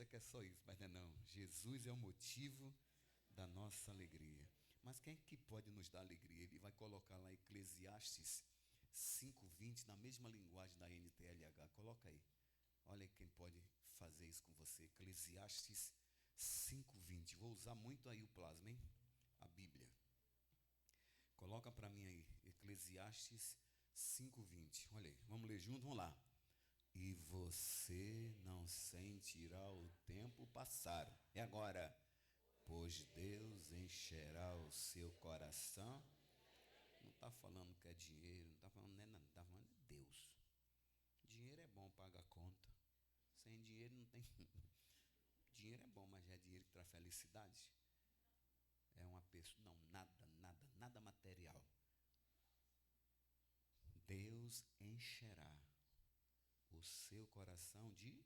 pensa que é só isso, mas não é não. Jesus é o motivo da nossa alegria. Mas quem é que pode nos dar alegria? Ele vai colocar lá Eclesiastes 5:20 na mesma linguagem da NTLH. Coloca aí. Olha quem pode fazer isso com você. Eclesiastes 5:20. Vou usar muito aí o plasma, hein? A Bíblia. Coloca para mim aí. Eclesiastes 5:20. Olha aí. Vamos ler junto? Vamos lá. E você não sentirá o tempo passar. E agora? Pois Deus encherá o seu coração. Não está falando que é dinheiro, não está falando nem nada, está falando de Deus. Dinheiro é bom, paga a conta. Sem dinheiro não tem. Dinheiro é bom, mas é dinheiro que traz felicidade. É uma pessoa. Não, nada material. Deus encherá o seu coração de.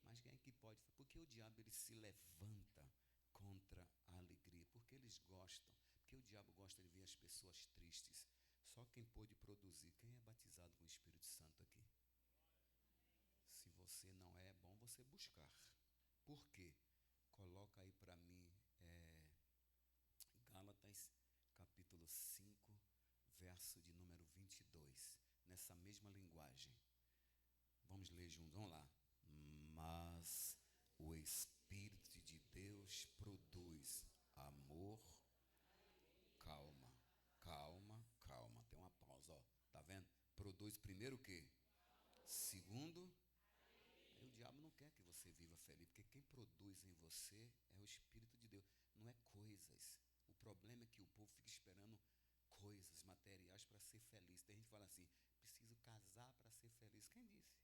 Mas quem é que pode? Porque o diabo ele se levanta contra a alegria, porque eles gostam, porque o diabo gosta de ver as pessoas tristes. Só quem pôde produzir, quem é batizado com o Espírito Santo aqui? Se você não é, é bom você buscar. Por quê? Coloca aí para mim Gálatas capítulo 5, verso de número 22, nessa mesma linguagem. Vamos ler juntos, vamos lá. Mas o Espírito de Deus produz amor, calma, tem uma pausa, ó, tá vendo? Produz primeiro o quê? Segundo, aí o diabo não quer que você viva feliz, porque quem produz em você é o Espírito de Deus, não é coisas. O problema é que o povo fica esperando coisas materiais para ser feliz. Tem gente que fala assim, preciso casar para ser feliz. Quem disse?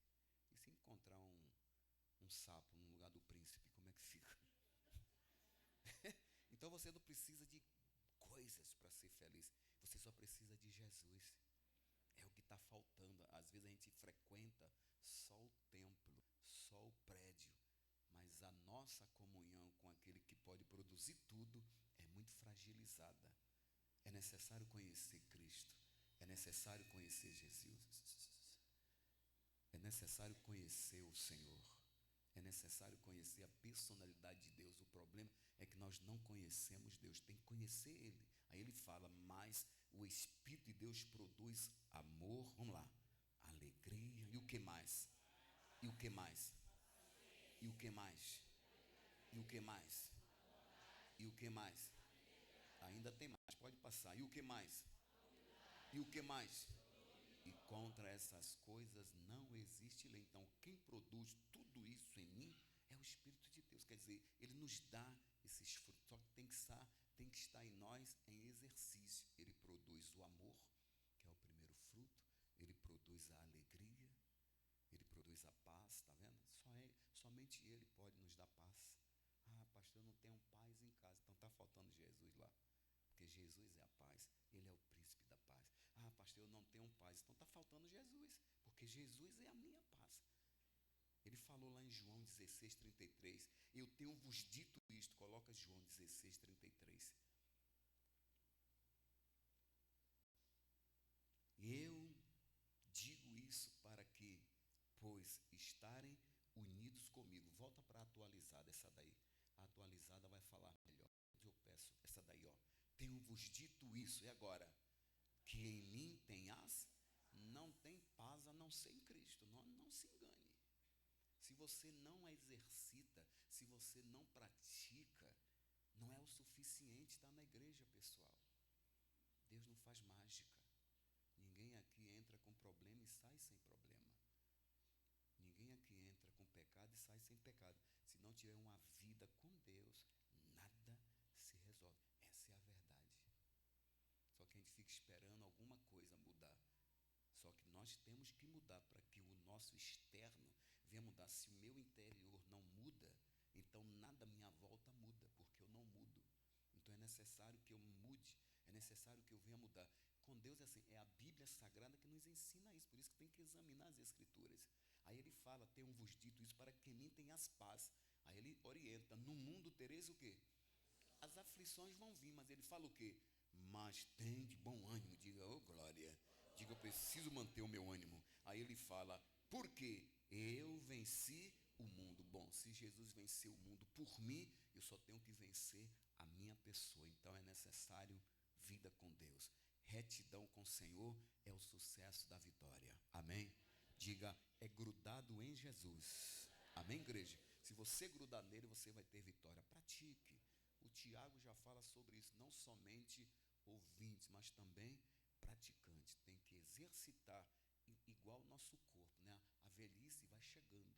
E se encontrar um sapo no lugar do príncipe, como é que fica? Então você não precisa de coisas para ser feliz, você só precisa de Jesus. É o que está faltando. Às vezes a gente frequenta só o templo, só o prédio, mas a nossa comunhão com aquele que pode produzir tudo é muito fragilizada. É necessário conhecer Cristo, é necessário conhecer Jesus, é necessário conhecer o Senhor, é necessário conhecer a personalidade de Deus. O problema é que nós não conhecemos Deus, tem que conhecer Ele. Aí ele fala, mas o Espírito de Deus produz amor, vamos lá, alegria, e o que mais? E o que mais? E o que mais? E o que mais? E o que mais? Ainda tem mais, pode passar. E o que mais? E o que mais? E contra essas coisas não existe lei. Então, quem produz tudo isso em mim é o Espírito de Deus. Quer dizer, ele nos dá esses frutos. Só que tem que estar em nós em exercício. Ele produz o amor, que é o primeiro fruto. Ele produz a alegria. Ele produz a paz, está vendo? Somente ele pode nos dar paz. Ah, pastor, eu não tenho paz em casa. Então está faltando Jesus lá. Porque Jesus é a paz, ele é o príncipe da paz. Ah, pastor, eu não tenho paz. Então está faltando Jesus, porque Jesus é a minha paz. Ele falou lá em João 16:33. Eu tenho vos dito isto. Coloca João 16:33. Eu digo isso para que, pois estarem unidos comigo. Volta para a atualizada essa daí. A atualizada vai falar melhor. Eu peço essa daí, ó. Tenho-vos dito isso, e agora? Que em mim tenhas, não tem paz a não ser em Cristo. Não se engane. Se você não exercita, se você não pratica, não é o suficiente estar na igreja, pessoal. Deus não faz mágica. Ninguém aqui entra com problema e sai sem problema. Ninguém aqui entra com pecado e sai sem pecado. Se não tiver uma vida com Deus, nada se resolve. Essa é a verdade. Só que a gente fica esperando alguma coisa mudar. Só que nós temos que mudar para que o nosso externo venha mudar. Se o meu interior não muda, então nada à minha volta muda, porque eu não mudo. Então é necessário que eu mude, é necessário que eu venha mudar. Com Deus é assim, é a Bíblia Sagrada que nos ensina isso, por isso que tem que examinar as Escrituras. Aí ele fala, tenho-vos dito isso para que em mim tenhas paz. Aí ele orienta, no mundo tereis o quê? As aflições vão vir, mas ele fala o quê? Mas tem de bom ânimo. Diga, oh glória, diga, eu preciso manter o meu ânimo. Aí ele fala, porque eu venci o mundo. Bom, se Jesus venceu o mundo por mim, eu só tenho que vencer a minha pessoa. Então é necessário vida com Deus. Retidão com o Senhor é o sucesso da vitória. Amém? Diga, é grudado em Jesus. Amém, igreja? Se você grudar nele, você vai ter vitória. Pratique. O Tiago já fala sobre isso, não somente ouvintes, mas também praticante. Tem que exercitar, igual o nosso corpo, né? A velhice vai chegando.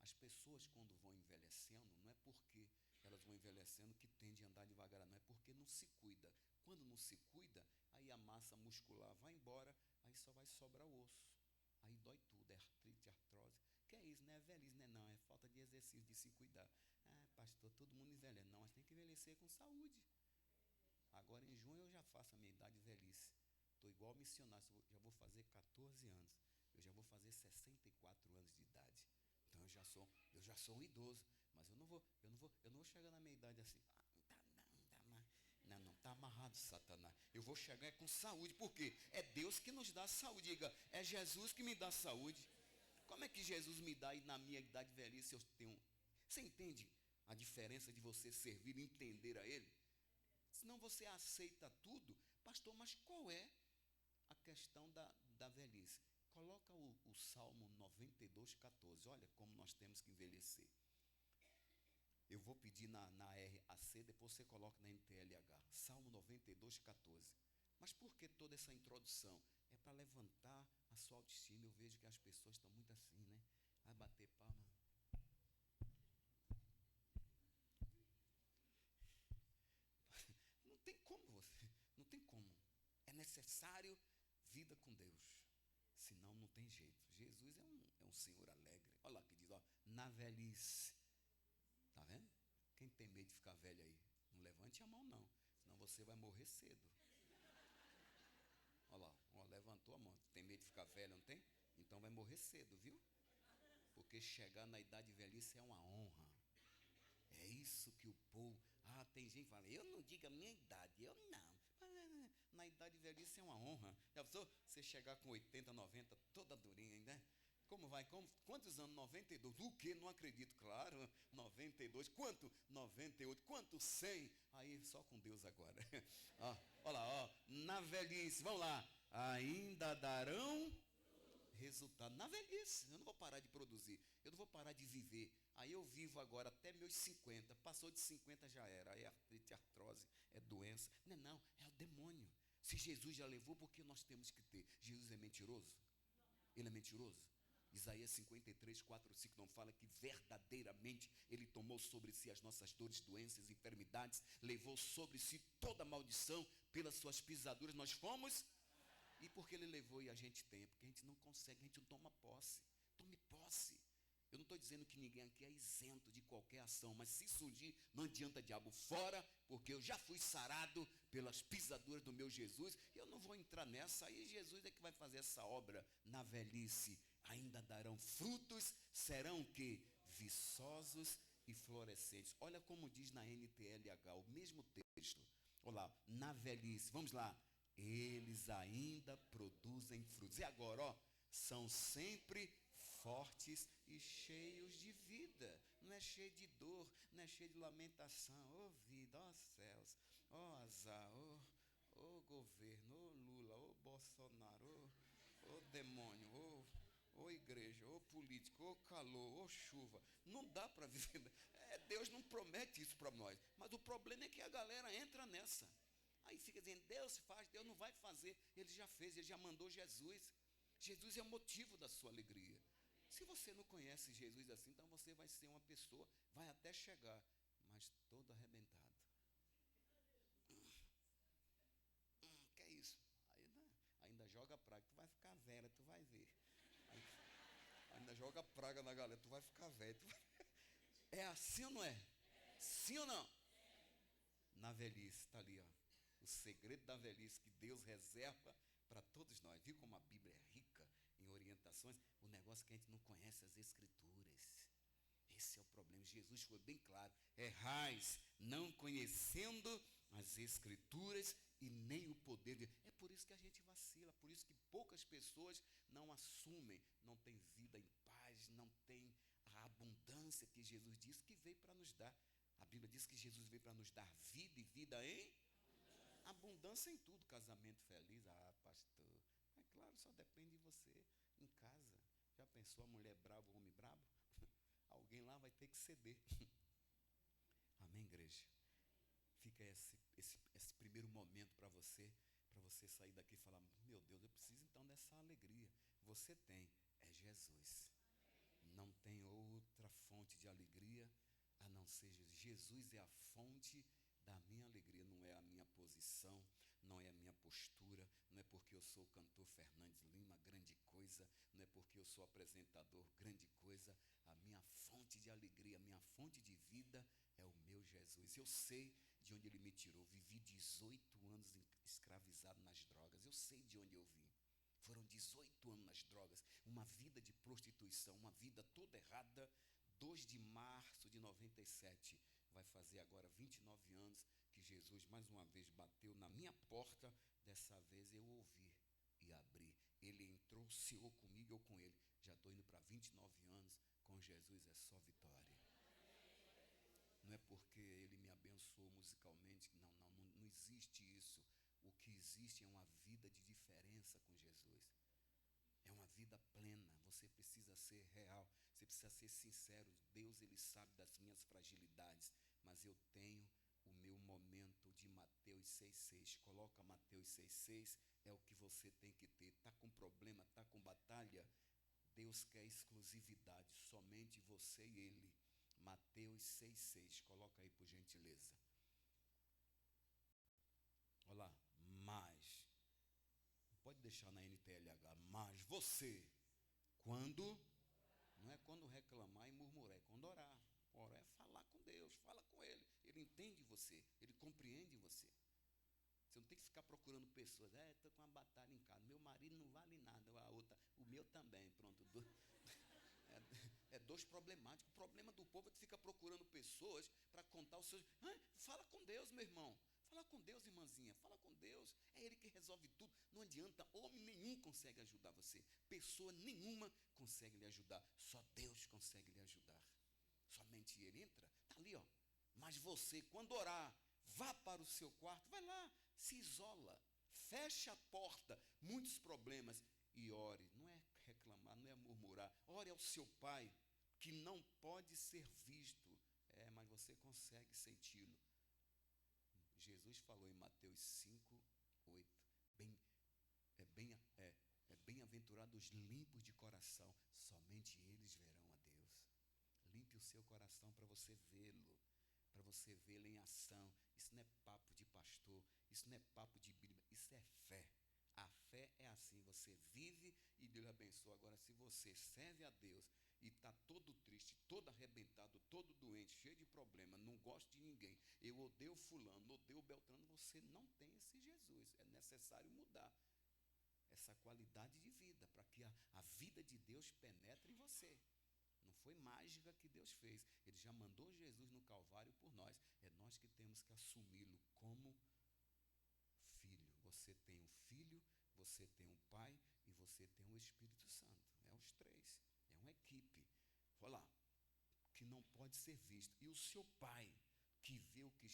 As pessoas, quando vão envelhecendo, não é porque elas vão envelhecendo que tendem a andar devagar, não é porque não se cuida. Quando não se cuida, aí a massa muscular vai embora, aí só vai sobrar o osso. Aí dói tudo, é artrite, artrose. Que é isso, não é velhice, não é falta de exercício, de se cuidar. Ah, pastor, todo mundo envelhece. Não, mas tem que envelhecer com saúde. Agora em junho eu já faço a minha idade de velhice. Estou igual missionário, já vou fazer 14 anos. Eu já vou fazer 64 anos de idade. Então eu já sou um idoso. Mas eu não vou chegar na minha idade assim. Não, está amarrado, Satanás. Eu vou chegar com saúde, porque é Deus que nos dá saúde. Diga, é Jesus que me dá saúde. Como é que Jesus me dá e na minha idade de velhice eu tenho... Você entende a diferença de você servir e entender a Ele? Senão você aceita tudo. Pastor, mas qual é a questão da velhice? Coloca o Salmo 92:14. Olha como nós temos que envelhecer. Eu vou pedir na RAC, depois você coloca na NTLH. Salmo 92:14. Mas por que toda essa introdução? É para levantar a sua autoestima. Eu vejo que as pessoas estão muito assim, né? Vai bater palma. Não tem como você. Não tem como. É necessário vida com Deus. Senão não tem jeito. Jesus é um Senhor alegre. Olha lá que diz, ó, na velhice. Tá vendo? Quem tem medo de ficar velho aí? Não levante a mão não. Senão você vai morrer cedo. Olha lá, ó, levantou a mão. Tem medo de ficar velho, não tem? Então vai morrer cedo, viu? Porque chegar na idade de velhice é uma honra. É isso que o povo... Ah, tem gente que fala, eu não digo a minha idade, eu não. Na idade de velhice é uma honra. Já pensou? Você chegar com 80, 90, toda durinha, né? Como vai? Quantos anos? 92. Do que? Não acredito. Claro, 92. Quanto? 98. Quanto? 100. Aí, só com Deus agora. Ó, olha lá, ó. Na velhice, vamos lá. Ainda darão resultado. Na velhice, eu não vou parar de produzir. Eu não vou parar de viver. Aí eu vivo agora até meus 50. Passou de 50 já era. Aí é artrite, artrose, é doença. Não, é o demônio. Se Jesus já levou, por que nós temos que ter? Jesus é mentiroso? Ele é mentiroso? Isaías 53:4-5 não fala que verdadeiramente Ele tomou sobre si as nossas dores, doenças, enfermidades, levou sobre si toda a maldição, pelas suas pisaduras nós fomos. E porque Ele levou e a gente tem? Porque a gente não consegue, a gente não toma posse. Tome posse. Eu não estou dizendo que ninguém aqui é isento de qualquer ação, mas se surgir, não adianta diabo fora, porque eu já fui sarado pelas pisaduras do meu Jesus, e eu não vou entrar nessa. Aí Jesus é que vai fazer essa obra na velhice. Ainda darão frutos, serão que viçosos e florescentes. Olha como diz na NTLH, o mesmo texto. Olha lá, na velhice, vamos lá. Eles ainda produzem frutos. E agora, ó, são sempre fortes e cheios de vida. Não é cheio de dor, não é cheio de lamentação. Ó vida, ó céus, ó azar, ó governo, ó Lula, ó Bolsonaro, ó demônio, ô igreja, ô político, ô calor, ô chuva. Não dá para viver. Deus não promete isso para nós. Mas o problema é que a galera entra nessa. Aí fica dizendo, Deus faz, Deus não vai fazer. Ele já fez, Ele já mandou Jesus. Jesus é o motivo da sua alegria. Se você não conhece Jesus assim, então você vai ser uma pessoa, vai até chegar, mas todo arrebentado. Que é isso? Aí, ainda joga praga, tu vai ficar velha, tu vai ver. Ainda joga praga na galera, tu vai ficar velho. É assim ou não é? Sim ou não? Na velhice, está ali, ó. O segredo da velhice que Deus reserva para todos nós. Viu como a Bíblia é rica em orientações? O negócio que a gente não conhece as Escrituras. Esse é o problema. Jesus foi bem claro. Errais, não conhecendo as Escrituras e nem o poder de Deus. É por isso que a gente vacila, por isso que poucas pessoas não assumem, não tem vida em paz, não tem a abundância abundância que Jesus disse que veio para nos dar. A Bíblia diz que Jesus veio para nos dar vida e vida em abundância em tudo. Casamento feliz, pastor. É claro, só depende de você em casa. Já pensou a mulher brava, o homem brabo? Alguém lá vai ter que ceder. Amém, igreja? Fica esse primeiro momento para você sair daqui e falar, meu Deus, eu preciso então dessa alegria. Você tem, é Jesus. Não tem outra fonte de alegria a não ser Jesus. Jesus é a fonte da minha alegria, não é a minha posição, não é a minha postura, não é porque eu sou o cantor Fernandes Lima, grande coisa, não é porque eu sou apresentador, grande coisa. A minha fonte de alegria, a minha fonte de vida é o meu Jesus. Eu sei de onde ele me tirou. Vivi 18 anos escravizado nas drogas. Eu sei de onde eu vim. Foram 18 anos nas drogas, uma vida de prostituição, uma vida toda errada. 2 de março de 97, vai fazer agora 29 anos que Jesus mais uma vez bateu na minha porta. Dessa vez eu ouvi e abri. Ele entrou, ceou comigo, eu com ele. Já estou indo para 29 anos, com Jesus é só vitória. Não é porque ele me abençoou musicalmente, não existe isso. O que existe é uma vida de diferença com Jesus. É uma vida plena. Você precisa ser real, você precisa ser sincero. Deus, ele sabe das minhas fragilidades, mas eu tenho o meu momento de Mateus 6,6. Coloca Mateus 6,6, é o que você tem que ter. Está com problema, está com batalha? Deus quer exclusividade, somente você e ele. Mateus 6,6, coloca aí por gentileza. Olha lá, mas, pode deixar na NTLH, mas você, quando, não é quando reclamar e murmurar, é quando orar. Orar é falar com Deus, fala com ele, ele entende você, ele compreende você. Você não tem que ficar procurando pessoas, estou com uma batalha em casa, meu marido não vale nada, a outra, o meu também, pronto. É dois problemáticos. O problema do povo é que fica procurando pessoas para contar os seus. Fala com Deus, meu irmão. Fala com Deus, irmãzinha. Fala com Deus. É Ele que resolve tudo. Não adianta. Homem nenhum consegue ajudar você. Pessoa nenhuma consegue lhe ajudar. Só Deus consegue lhe ajudar. Somente Ele. Entra. Está ali, ó. Mas você, quando orar, vá para o seu quarto. Vai lá. Se isola. Fecha a porta. Muitos problemas. E ore. Não é reclamar, não é murmurar. Ore ao seu Pai, que não pode ser visto, mas você consegue senti-lo. Jesus falou em Mateus 5:8, bem-aventurados os limpos de coração, somente eles verão a Deus. Limpe o seu coração para você vê-lo em ação. Isso não é papo de pastor, isso não é papo de Bíblia, isso é fé. A fé é assim, você vive e Deus abençoa. Agora, se você serve a Deus e está todo triste, todo arrebentado, todo doente, cheio de problema, não gosta de ninguém, eu odeio fulano, odeio Beltrano, você não tem esse Jesus. É necessário mudar essa qualidade de vida, para que a vida de Deus penetre em você. Não foi mágica que Deus fez, Ele já mandou Jesus no Calvário por nós. É nós que temos que assumi-lo como filho. Você tem um filho, você tem um pai e você tem um Espírito Santo. É os três, é uma equipe. Olha lá, que não pode ser visto. E o seu pai, que vê o que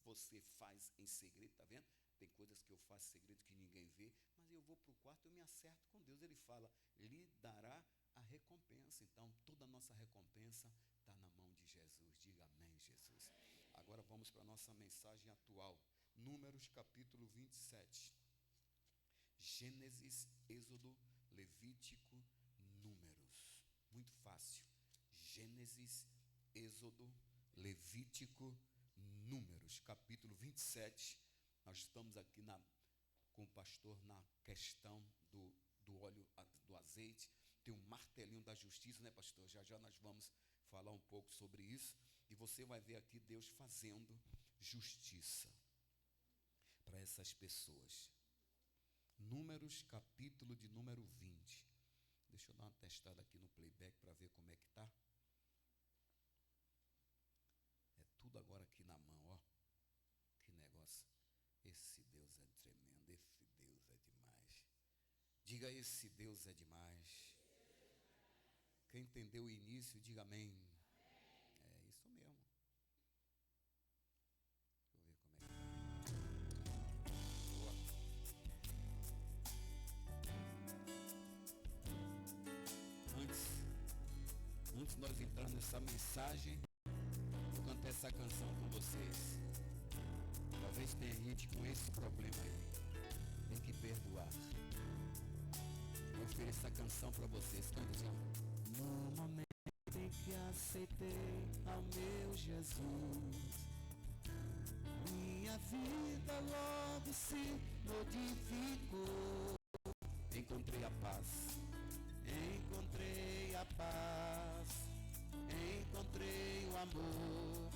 você faz em segredo, está vendo? Tem coisas que eu faço em segredo que ninguém vê, mas eu vou para o quarto e eu me acerto com Deus. Ele fala, lhe dará a recompensa. Então, toda a nossa recompensa está na mão de Jesus. Diga amém, Jesus. Agora vamos para a nossa mensagem atual. Números capítulo 27. Gênesis, Êxodo, Levítico, Números. Muito fácil. Gênesis, Êxodo, Levítico, Números. Capítulo 27. Nós estamos aqui com o pastor na questão do óleo, do azeite. Tem um martelinho da justiça, né, pastor? Já nós vamos falar um pouco sobre isso. E você vai ver aqui Deus fazendo justiça para essas pessoas. Números, capítulo de número 20. Deixa eu dar uma testada aqui no playback para ver como é que está. É tudo agora aqui na mão, ó. Que negócio. Esse Deus é tremendo, esse Deus é demais. Diga, esse Deus é demais. Quem entendeu o início, diga amém. É isso mesmo. Deixa eu ver como é que boa. Antes de nós entrarmos nessa mensagem, vou cantar essa canção com vocês. Talvez tenha gente com esse problema aí. Tem que perdoar. Eu ofereço essa canção para vocês. Canta assim. No momento em que aceitei ao meu Jesus, minha vida logo se modificou. Encontrei a paz. Encontrei a paz. Encontrei o amor.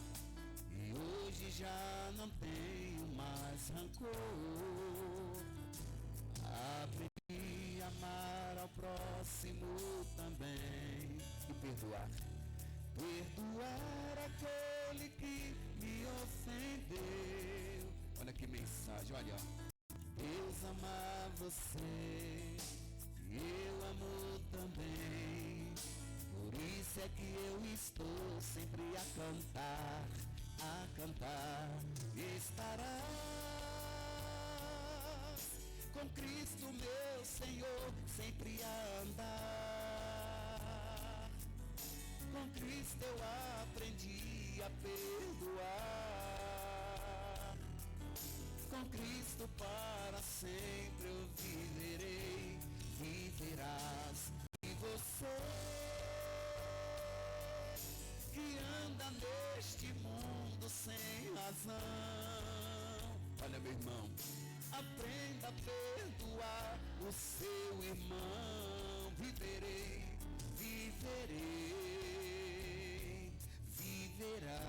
E hoje já não tenho mais rancor. Aprendi a amar ao próximo também. E perdoar. Perdoar aquele que me ofendeu. Olha que mensagem, olha. Deus ama você. E eu amo também. Por isso é que eu estou sempre a cantar. Estarás com Cristo meu Senhor, sempre a andar. Com Cristo eu aprendi a perdoar. Com Cristo para sempre eu viverei, viverás. E você que anda neste mundo sem razão, olha meu irmão, aprenda a perdoar o seu irmão. Viverei, viverei, viverás.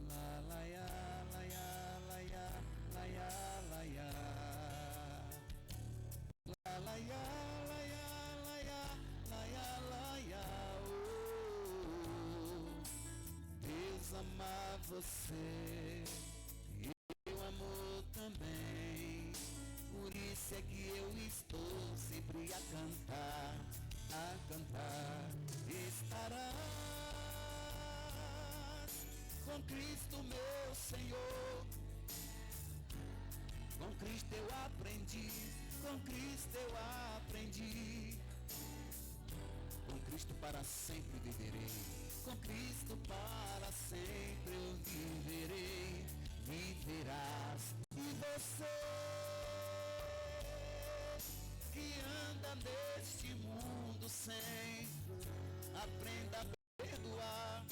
La la ya, la ya, la ya, la ya, la ya. La la ya, la ya, la ya, la ya, la ya. Deus ama você, eu amo também. Por isso é que eu estou sempre a cantar, a cantar. Estarás com Cristo meu Senhor. Com Cristo eu aprendi, com Cristo eu aprendi. Com Cristo para sempre viverei, com Cristo para sempre eu viverei, viverás. E você que anda neste mundo sem, aprenda a perdoar,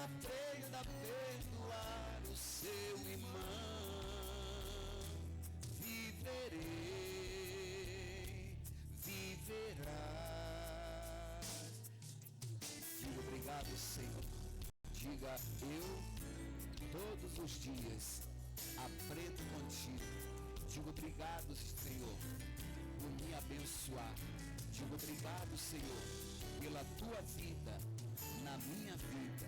aprenda a perdoar o seu irmão. Viverei, viverás. Diga obrigado, Senhor. Diga, eu todos os dias aprendo contigo. Diga obrigado, Senhor, por me abençoar. Diga obrigado, Senhor, pela tua vida na minha vida.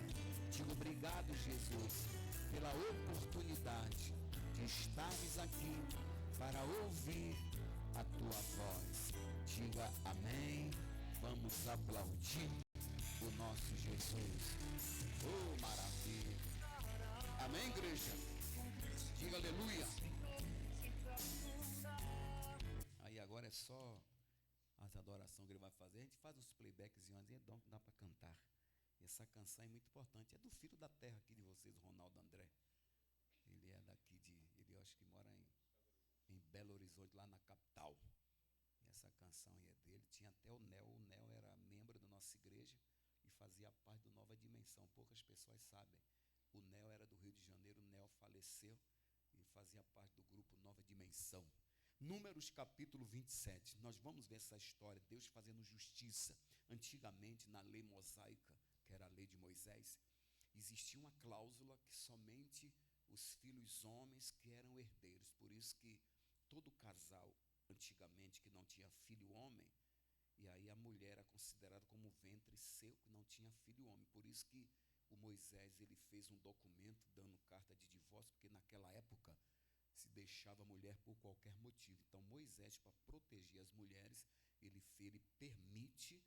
Diga obrigado, Jesus, pela oportunidade de estarmos aqui para ouvir a tua voz. Diga amém. Vamos aplaudir o nosso Jesus. Oh, maravilha. Amém, igreja? Diga aleluia. Aí agora é só as adorações que ele vai fazer. A gente faz uns playbacks e dá para cantar. E essa canção é muito importante. É do filho da terra aqui de vocês, Ronaldo André. Ele é daqui ele acho que mora em Belo Horizonte, lá na capital. E essa canção aí é dele. Tinha até o Nel. O Nel era membro da nossa igreja e fazia parte do Nova Dimensão. Poucas pessoas sabem. O Nel era do Rio de Janeiro. O Nel faleceu e fazia parte do grupo Nova Dimensão. Números capítulo 27. Nós vamos ver essa história. Deus fazendo justiça. Antigamente, na lei mosaica, que era a lei de Moisés, existia uma cláusula que somente os filhos homens que eram herdeiros. Por isso que todo casal, antigamente, que não tinha filho homem, e aí a mulher era considerada como ventre seco, não tinha filho homem. Por isso que o Moisés ele fez um documento dando carta de divórcio, porque naquela época se deixava a mulher por qualquer motivo. Então Moisés, para proteger as mulheres, ele permite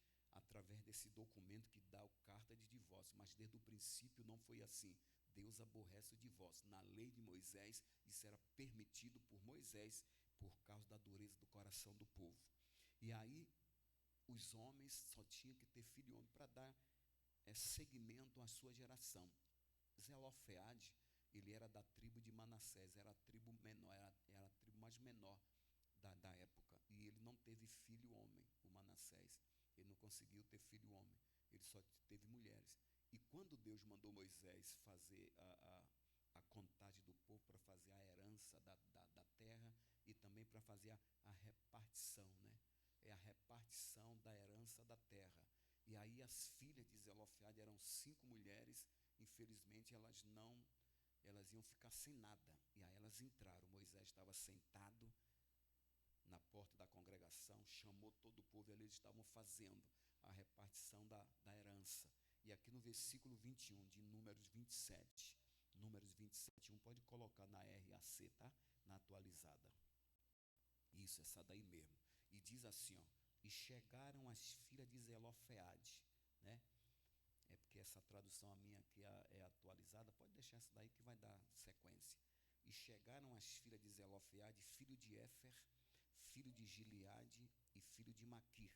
esse documento que dá a carta de divórcio, mas desde o princípio não foi assim. Deus aborrece o divórcio. Na lei de Moisés, isso era permitido por Moisés, por causa da dureza do coração do povo. E aí, os homens só tinham que ter filho homem para dar seguimento à sua geração. Zelofeade, ele era da tribo de Manassés, era a tribo menor, era a tribo mais menor da época. E ele não teve filho homem, o Manassés. Ele não conseguiu ter filho homem, ele só teve mulheres. E quando Deus mandou Moisés fazer a contagem do povo, para fazer a herança da terra e também para fazer a repartição, né? É a repartição da herança da terra. E aí as filhas de Zelofeade eram 5 mulheres, infelizmente elas iam ficar sem nada. E aí elas entraram, Moisés estava sentado na porta da congregação, chamou todo o povo e eles estavam fazendo a repartição da herança. E aqui no versículo 21 de Números 27, Números 27, pode colocar na RAC, tá? Na atualizada. Isso, essa daí mesmo. E diz assim, ó, e chegaram as filhas de Zelofeade, né? É porque essa tradução a minha aqui é atualizada, pode deixar essa daí que vai dar sequência. E chegaram as filhas de Zelofeade, filho de Éfer, filho de Gileade e filho de Maquir,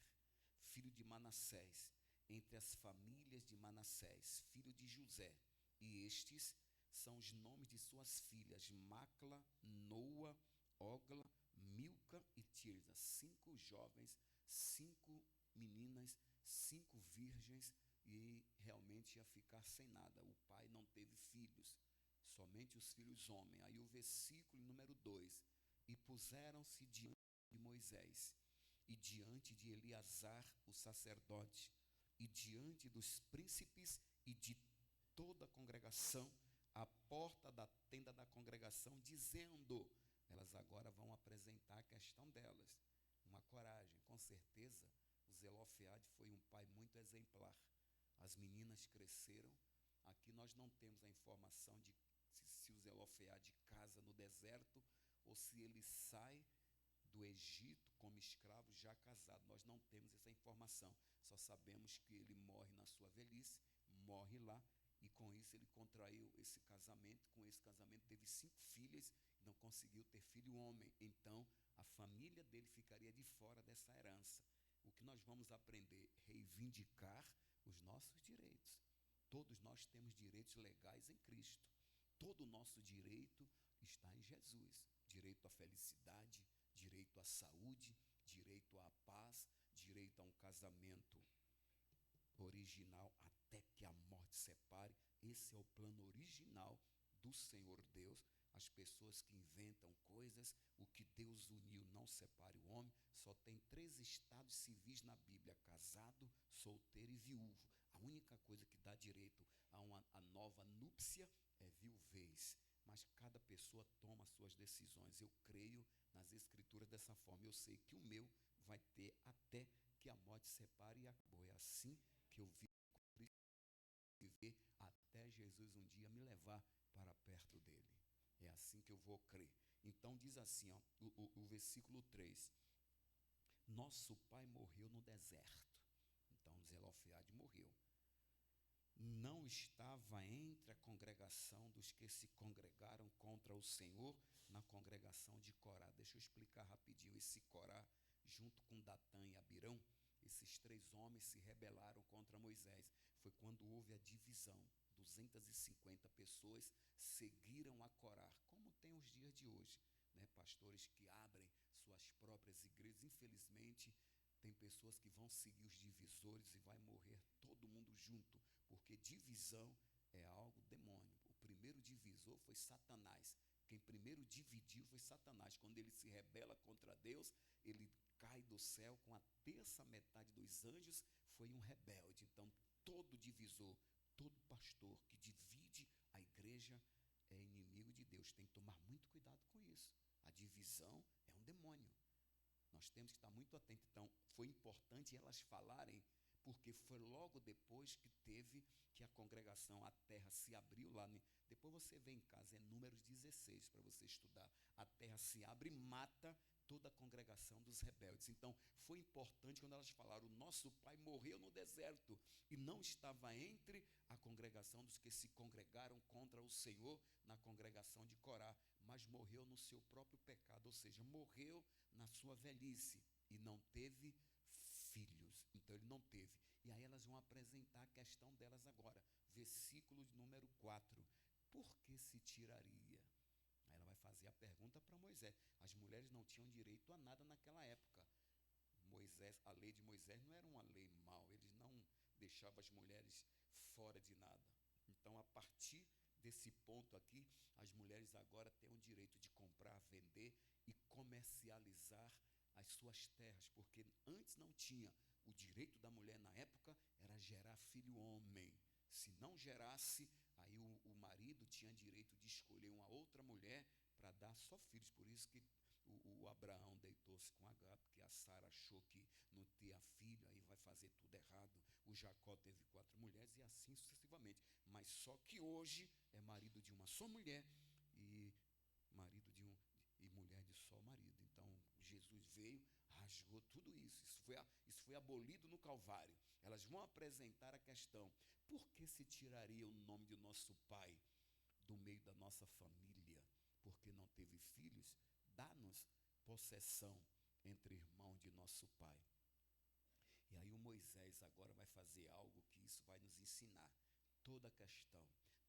filho de Manassés, entre as famílias de Manassés, filho de José. E estes são os nomes de suas filhas, Macla, Noa, Ogla, Milca e Tirza. 5 jovens, 5 meninas, 5 virgens, e realmente ia ficar sem nada. O pai não teve filhos, somente os filhos homens. Aí o versículo número 2, e puseram-se diante de Moisés, e diante de Eleazar, o sacerdote, e diante dos príncipes e de toda a congregação, à porta da tenda da congregação, dizendo, elas agora vão apresentar a questão delas, uma coragem. Com certeza, o Zelofeade foi um pai muito exemplar. As meninas cresceram. Aqui nós não temos a informação de se o Zelofeade casa no deserto ou se ele sai do Egito como escravo já casado. Nós não temos essa informação. Só sabemos que ele morre na sua velhice, morre lá, e com isso ele contraiu esse casamento. Com esse casamento teve 5 filhas e não conseguiu ter filho homem. Então a família dele ficaria de fora dessa herança. O que nós vamos aprender? Reivindicar os nossos direitos. Todos nós temos direitos legais em Cristo. Todo o nosso direito está em Jesus. Direito à felicidade, direito à saúde, direito à paz, direito a um casamento original até que a morte separe. Esse é o plano original do Senhor Deus. As pessoas que inventam coisas, o que Deus uniu não separe o homem. Só tem 3 estados civis na Bíblia: casado, solteiro e viúvo. A única coisa que dá direito a nova núpcia é viuvez. Mas cada pessoa toma suas decisões. Eu creio nas escrituras dessa forma. Eu sei que o meu vai ter até que a morte separe e acabou. É assim que eu viver até Jesus um dia me levar para perto dele. É assim que eu vou crer. Então diz assim, ó, o versículo 3. Nosso pai morreu no deserto. Então Zelofeade morreu. Não estava entre a congregação dos que se congregaram contra o Senhor na congregação de Corá. Deixa eu explicar rapidinho. Esse Corá, junto com Datã e Abirão, esses 3 homens se rebelaram contra Moisés. Foi quando houve a divisão. 250 pessoas seguiram a Corá, como tem os dias de hoje, né? Pastores que abrem suas próprias igrejas. Infelizmente, tem pessoas que vão seguir os divisores e vai morrer todo mundo junto, porque divisão é algo demônico. O primeiro divisor foi Satanás. Quem primeiro dividiu foi Satanás. Quando ele se rebela contra Deus, ele cai do céu com a terça metade dos anjos, foi um rebelde. Então, todo divisor, todo pastor que divide a igreja é inimigo de Deus. Tem que tomar muito cuidado com isso. A divisão é um demônio. Nós temos que estar muito atentos. Então, foi importante elas falarem, porque foi logo depois que teve que a congregação, a terra se abriu lá. Depois você vê em casa, é Números 16 para você estudar. A terra se abre e mata toda a congregação dos rebeldes. Então, foi importante quando elas falaram: o nosso pai morreu no deserto e não estava entre a congregação dos que se congregaram contra o Senhor na congregação de Corá, mas morreu no seu próprio pecado, ou seja, morreu na sua velhice e não teve filhos. Então ele não teve. E aí elas vão apresentar a questão delas agora. Versículo de número 4. Por que se tiraria? Aí ela vai fazer a pergunta para Moisés. As mulheres não tinham direito a nada naquela época. Moisés, a lei de Moisés não era uma lei mau. Eles não deixavam as mulheres fora de nada. Então, a partir desse ponto aqui, as mulheres agora têm o direito de comprar, vender e comercializar as suas terras, porque antes não tinha. O direito da mulher na época era gerar filho homem. Se não gerasse, aí o marido tinha direito de escolher uma outra mulher para dar só filhos. Por isso que o Abraão deitou-se com Agar, porque a Sara achou que não tinha filho, aí vai fazer tudo errado. O Jacó teve 4 mulheres e assim sucessivamente. Mas só que hoje é marido de uma só mulher e marido e mulher de só marido. Então Jesus veio, rasgou tudo isso. Isso foi abolido no Calvário. Elas vão apresentar a questão: por que se tiraria o nome de nosso pai do meio da nossa família? Porque não teve filhos? Dá-nos possessão entre irmãos de nosso pai. E aí o Moisés agora vai fazer algo que isso vai nos ensinar. Toda questão,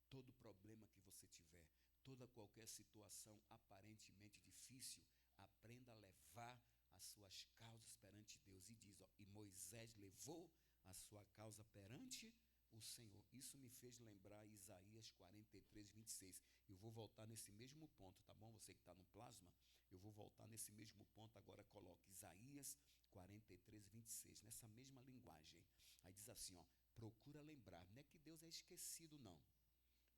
todo problema que você tiver, toda qualquer situação aparentemente difícil, aprenda a levar as suas causas perante Deus. E diz, e Moisés levou a sua causa perante o Senhor. Isso me fez lembrar Isaías 43, 26. Eu vou voltar nesse mesmo ponto, tá bom? Você que está no plasma, eu vou voltar nesse mesmo ponto. Agora coloque Isaías 43, 26, nessa mesma linguagem. Aí diz assim, procura lembrar, não é que Deus é esquecido, não.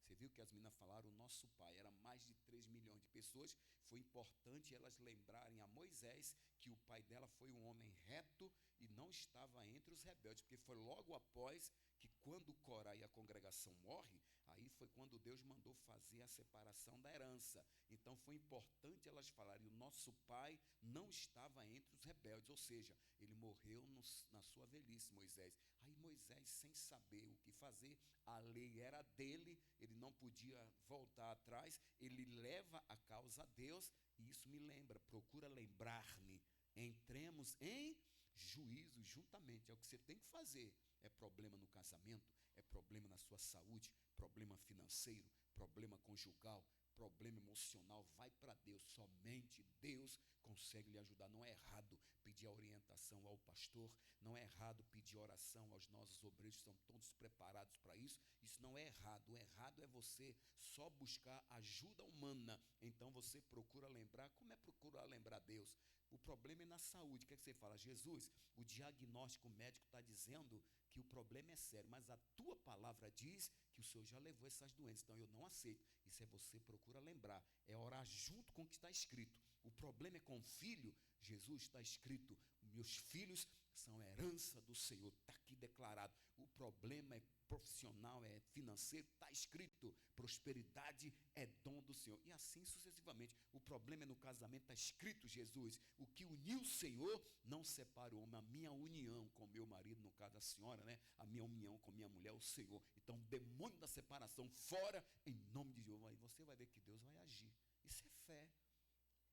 Você viu que as meninas falaram, o nosso pai, era mais de 3 milhões de pessoas. Foi importante elas lembrarem a Moisés que o pai dela foi um homem reto e não estava entre os rebeldes, porque foi logo após que, quando Corá e a congregação morre, aí foi quando Deus mandou fazer a separação da herança. Então foi importante elas falarem, o nosso pai não estava entre os rebeldes, ou seja, ele morreu na sua velhice, Moisés. Aí Moisés, sem saber o que fazer, a lei era dele, ele não podia voltar atrás, ele leva a causa a Deus. E isso me lembra, procura lembrar-me, entremos em juízo juntamente. É o que você tem que fazer. É problema no casamento, é problema na sua saúde, problema financeiro, problema conjugal, problema emocional, vai para Deus. Somente Deus consegue lhe ajudar. Não é errado pedir a orientação ao pastor, não é errado pedir oração aos nossos obreiros, que estão todos preparados para isso. Isso não é errado. O errado é você só buscar ajuda humana. Então você procura lembrar. Como é procurar lembrar Deus? O problema é na saúde. O que é que você fala? Jesus, o diagnóstico médico está dizendo que o problema é sério, mas a tua palavra diz que o Senhor já levou essas doenças, então eu não aceito. Isso é você procura lembrar, é orar junto com o que está escrito. O problema é com o filho. Jesus, está escrito, meus filhos são herança do Senhor, está aqui declarado. O problema é profissional, é financeiro, está escrito, prosperidade é dom do Senhor, e assim sucessivamente. O problema é no casamento, está escrito, Jesus, o que uniu o Senhor, não separa o homem. A minha união com meu marido, no caso da senhora, né? A minha união com minha mulher, o Senhor. Então, demônio da separação, fora, em nome de Deus. Aí você vai ver que Deus vai agir. Isso é fé.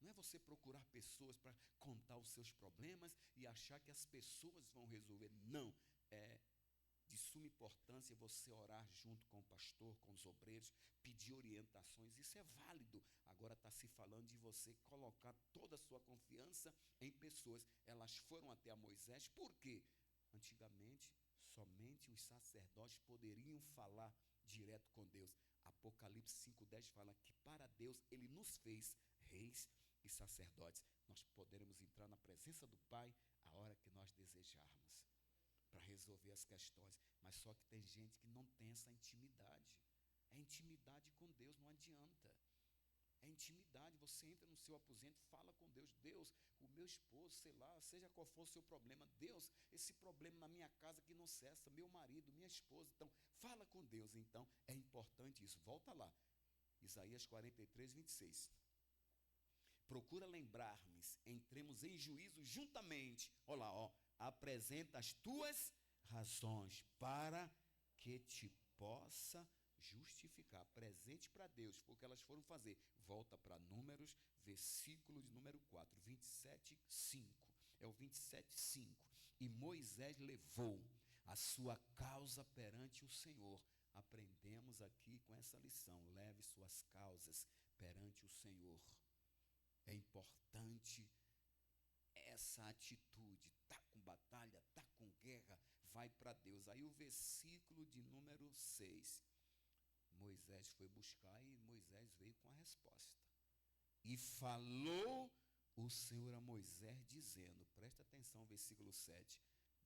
Não é você procurar pessoas para contar os seus problemas e achar que as pessoas vão resolver. Não, é de suma importância você orar junto com o pastor, com os obreiros, pedir orientações. Isso é válido. Agora está se falando de você colocar toda a sua confiança em pessoas. Elas foram até a Moisés, por quê? Antigamente, somente os sacerdotes poderiam falar direto com Deus. Apocalipse 5:10 fala que para Deus Ele nos fez reis e sacerdotes. Nós poderemos entrar na presença do Pai a hora que nós desejarmos, para resolver as questões. Mas só que tem gente que não tem essa intimidade. É intimidade com Deus, não adianta. É intimidade, você entra no seu aposento, fala com Deus. Deus, o meu esposo, sei lá, seja qual for o seu problema. Deus, esse problema na minha casa que não cessa, meu marido, minha esposa. Então, fala com Deus. Então, é importante isso. Volta lá, Isaías 43, 26. procura lembrar-me, entremos em juízo juntamente. Olha lá, ó, apresenta as tuas razões para que te possa justificar. Apresente para Deus, porque elas foram fazer. Volta para Números, versículo de número 4, 27, 5. É o 27, 5. E Moisés levou a sua causa perante o Senhor. Aprendemos aqui com essa lição. Leve suas causas perante o Senhor. É importante essa atitude. Está com batalha, está com guerra, vai para Deus. Aí o versículo de número 6. Moisés foi buscar e Moisés veio com a resposta. E falou o Senhor a Moisés dizendo, presta atenção, versículo 7.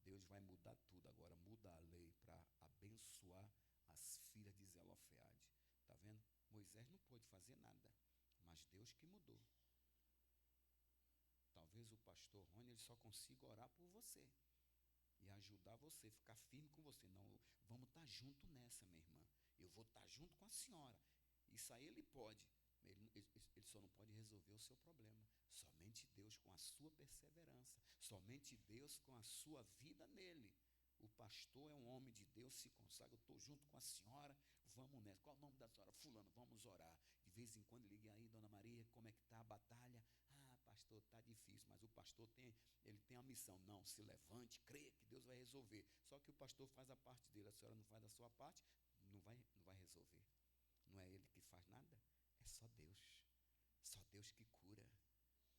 Deus vai mudar tudo agora, muda a lei para abençoar as filhas de Zelofeade. Está vendo? Moisés não pôde fazer nada, mas Deus que mudou. Talvez o pastor Rony ele só consiga orar por você e ajudar você, ficar firme com você. Não, vamos estar junto nessa, minha irmã. Eu vou estar junto com a senhora. Isso aí ele pode. Ele só não pode resolver o seu problema. Somente Deus com a sua perseverança. Somente Deus com a sua vida nele. O pastor é um homem de Deus, se consagra. Eu estou junto com a senhora, vamos nessa. Qual é o nome da senhora? Fulano, vamos orar. De vez em quando liga aí, dona Maria, como é que está a batalha? Ah, pastor, está difícil, mas o pastor ele tem a missão. Não, se levante, creia que Deus vai resolver. Só que o pastor faz a parte dele, a senhora não faz a sua parte, não vai resolver. Não é ele que faz nada, é só Deus. Só Deus que cura,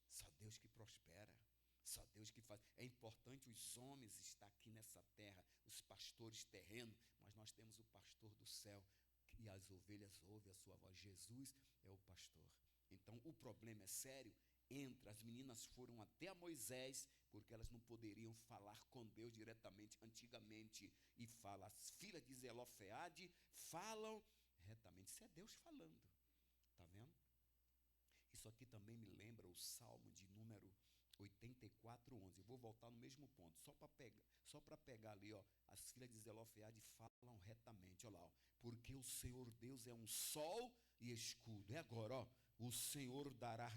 só Deus que prospera. Só Deus que faz. É importante os homens estar aqui nessa terra, os pastores terrenos, mas nós temos o pastor do céu, e as ovelhas ouvem a sua voz. Jesus é o pastor. Então o problema é sério. As meninas foram até a Moisés, porque elas não poderiam falar com Deus diretamente, antigamente, e fala, as filhas de Zelofeade falam retamente. Isso é Deus falando, está vendo? Isso aqui também me lembra o Salmo de número 84:11. Eu vou voltar no mesmo ponto, só para pegar ali, ó, as filhas de Zelofeade falam retamente, olha lá, ó, porque o Senhor Deus é um sol e escudo. É agora, ó, o Senhor dará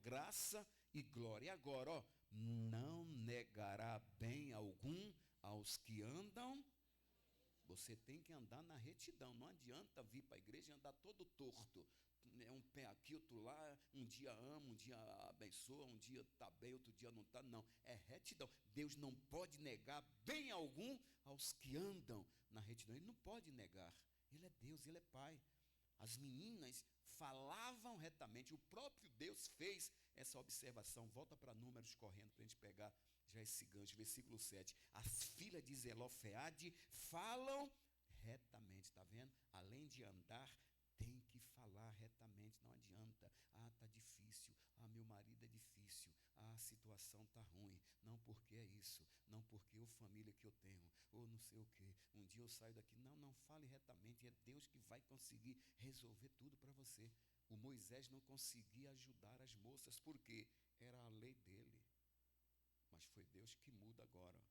graça e glória. E agora, ó, não negará bem algum aos que andam. Você tem que andar na retidão. Não adianta vir para a igreja e andar todo torto. É um pé aqui, outro lá, um dia ama, um dia abençoa, um dia está bem, outro dia não está. Não, é retidão. Deus não pode negar bem algum aos que andam na retidão. Ele não pode negar. Ele é Deus, Ele é Pai. As meninas falavam retamente. O próprio Deus fez essa observação. Volta para Números correndo para a gente pegar já esse gancho, versículo 7. As filhas de Zelofeade falam retamente, está vendo? Além de andar, tem que falar retamente, não adianta. Ah, está difícil. Ah, meu marido é difícil. Ah, a situação está ruim. Não porque é isso. Não porque a família que eu tenho. Ou não sei o quê. Um dia eu saio daqui. Não fale retamente. É Deus que vai conseguir resolver tudo para você. O Moisés não conseguia ajudar as moças. Por quê? Era a lei dele. Mas foi Deus que muda agora.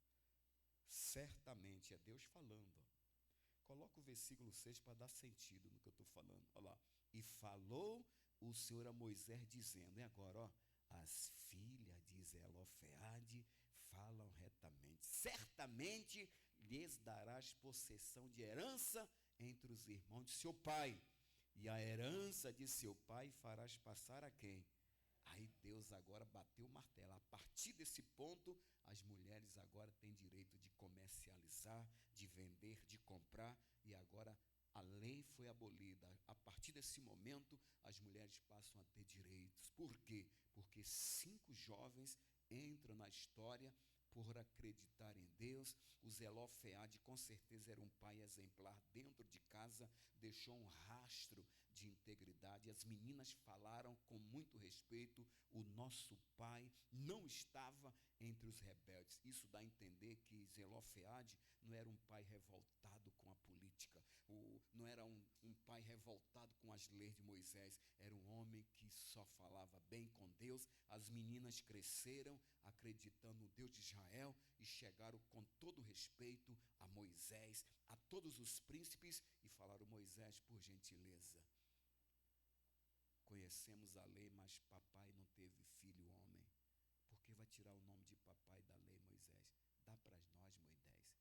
Certamente é Deus falando. Coloca o versículo 6 para dar sentido no que eu estou falando. Olha lá. E falou o Senhor a Moisés dizendo, e agora, ó, as filhas de Zelofeade falam retamente. Certamente lhes darás possessão de herança entre os irmãos de seu pai. E a herança de seu pai farás passar a quem? Aí Deus agora bateu o martelo. A partir desse ponto, as mulheres agora têm direito de comercializar, de vender, de comprar, e agora a lei foi abolida. A partir desse momento, as mulheres passam a ter direitos. Por quê? Porque 5 jovens entram na história por acreditar em Deus. O Zelofeade com certeza era um pai exemplar dentro de casa, deixou um rastro de integridade. As meninas falaram com muito respeito, o nosso pai não estava entre os rebeldes. Isso dá a entender que Zelofeade não era um pai revoltado com a política, não era um pai revoltado com as leis de Moisés, era um homem que só falava bem com Deus. As meninas cresceram acreditando no Deus de Israel e chegaram com todo respeito a Moisés, a todos os príncipes, e falaram: Moisés, por gentileza, Conhecemos a lei, mas papai não teve filho homem. Por que vai tirar o nome de papai da lei, Moisés? Dá para nós, Moisés.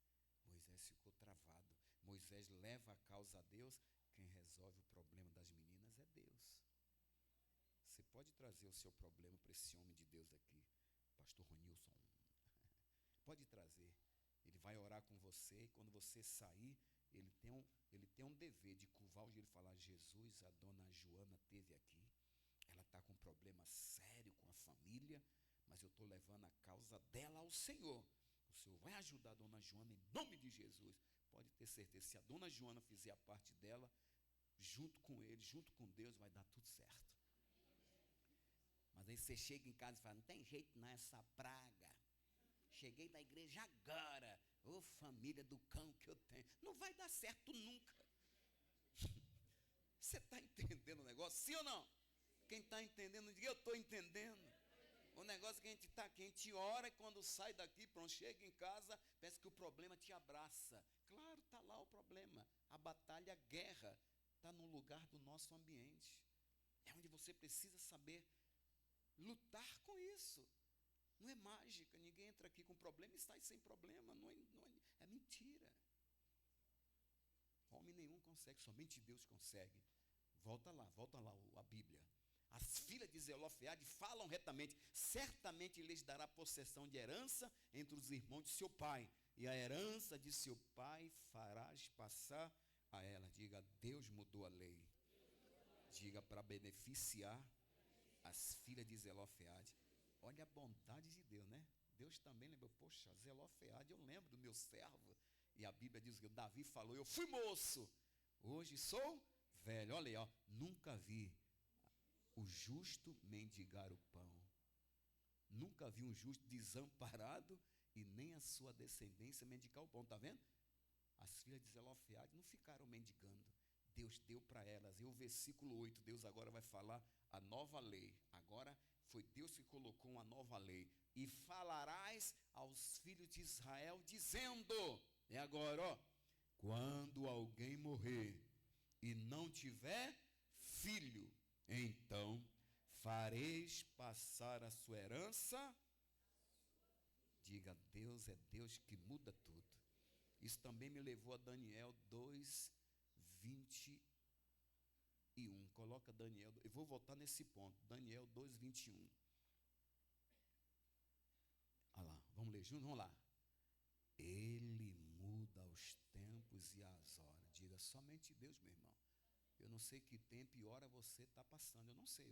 Moisés ficou travado. Moisés leva a causa a Deus. Quem resolve o problema das meninas é Deus. Você pode trazer o seu problema para esse homem de Deus aqui, pastor Ronilson. Pode trazer. Ele vai orar com você, e quando você sair, ele tem um dever de curvar o joelho e falar: Jesus, a dona Joana esteve aqui, ela está com um problema sério com a família, mas eu estou levando a causa dela ao Senhor. O Senhor vai ajudar a dona Joana em nome de Jesus. Pode ter certeza, se a dona Joana fizer a parte dela, junto com ele, junto com Deus, vai dar tudo certo. Mas aí você chega em casa e fala: não tem jeito não, essa praga. Cheguei da igreja agora. Ô família do cão que eu tenho. Não vai dar certo nunca. Você está entendendo o negócio? Sim ou não? Quem está entendendo, diga: eu estou entendendo. O negócio que a gente está aqui, a gente ora e quando sai daqui, pronto, chega em casa, parece que o problema te abraça. Claro, está lá o problema. A batalha, a guerra, está no lugar do nosso ambiente. É onde você precisa saber lutar com isso. Não é mágica, ninguém entra aqui com problema e sai sem problema. É mentira. Homem nenhum consegue, somente Deus consegue. Volta lá a Bíblia. As filhas de Zelofeade falam retamente: certamente lhes dará possessão de herança entre os irmãos de seu pai, e a herança de seu pai farás passar a ela. Diga: Deus mudou a lei. Diga: para beneficiar as filhas de Zelofeade. Olha a bondade de Deus, né? Deus também lembrou: poxa, Zelofeade, eu lembro do meu servo. E a Bíblia diz que Davi falou: eu fui moço, hoje sou velho. Olha aí, ó, nunca vi o justo mendigar o pão. Nunca vi um justo desamparado e nem a sua descendência mendigar o pão. Está vendo? As filhas de Zelofeade não ficaram mendigando. Deus deu para elas. E o versículo 8, Deus agora vai falar a nova lei. Agora foi Deus que colocou uma nova lei. E falarás aos filhos de Israel dizendo, é agora, ó, quando alguém morrer e não tiver filho, então fareis passar a sua herança. Diga: Deus é Deus que muda tudo. Isso também me levou a Daniel 2:21. Coloca Daniel, eu vou voltar nesse ponto. Daniel 2:21. Olha lá, vamos ler juntos? Vamos lá. Ele muda os tempos e as horas. Diga: somente Deus, meu irmão. Eu não sei que tempo e hora você está passando. Eu não sei,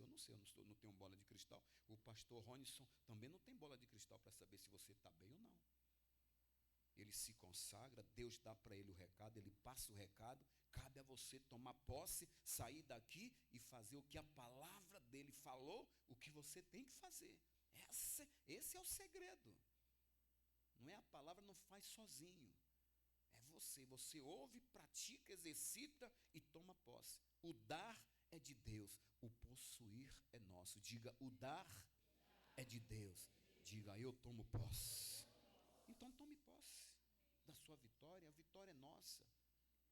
não tenho bola de cristal. O pastor Ronison também não tem bola de cristal para saber se você está bem ou não. Ele se consagra, Deus dá para ele o recado, ele passa o recado, cabe a você tomar posse, sair daqui e fazer o que a palavra dele falou, o que você tem que fazer. Esse é o segredo. Não é a palavra, não faz sozinho. É você ouve, pratica, exercita e toma posse. O dar é de Deus, o possuir é nosso. Diga: o dar é de Deus. Diga: eu tomo posse. Então tome posse da sua vitória, a vitória é nossa.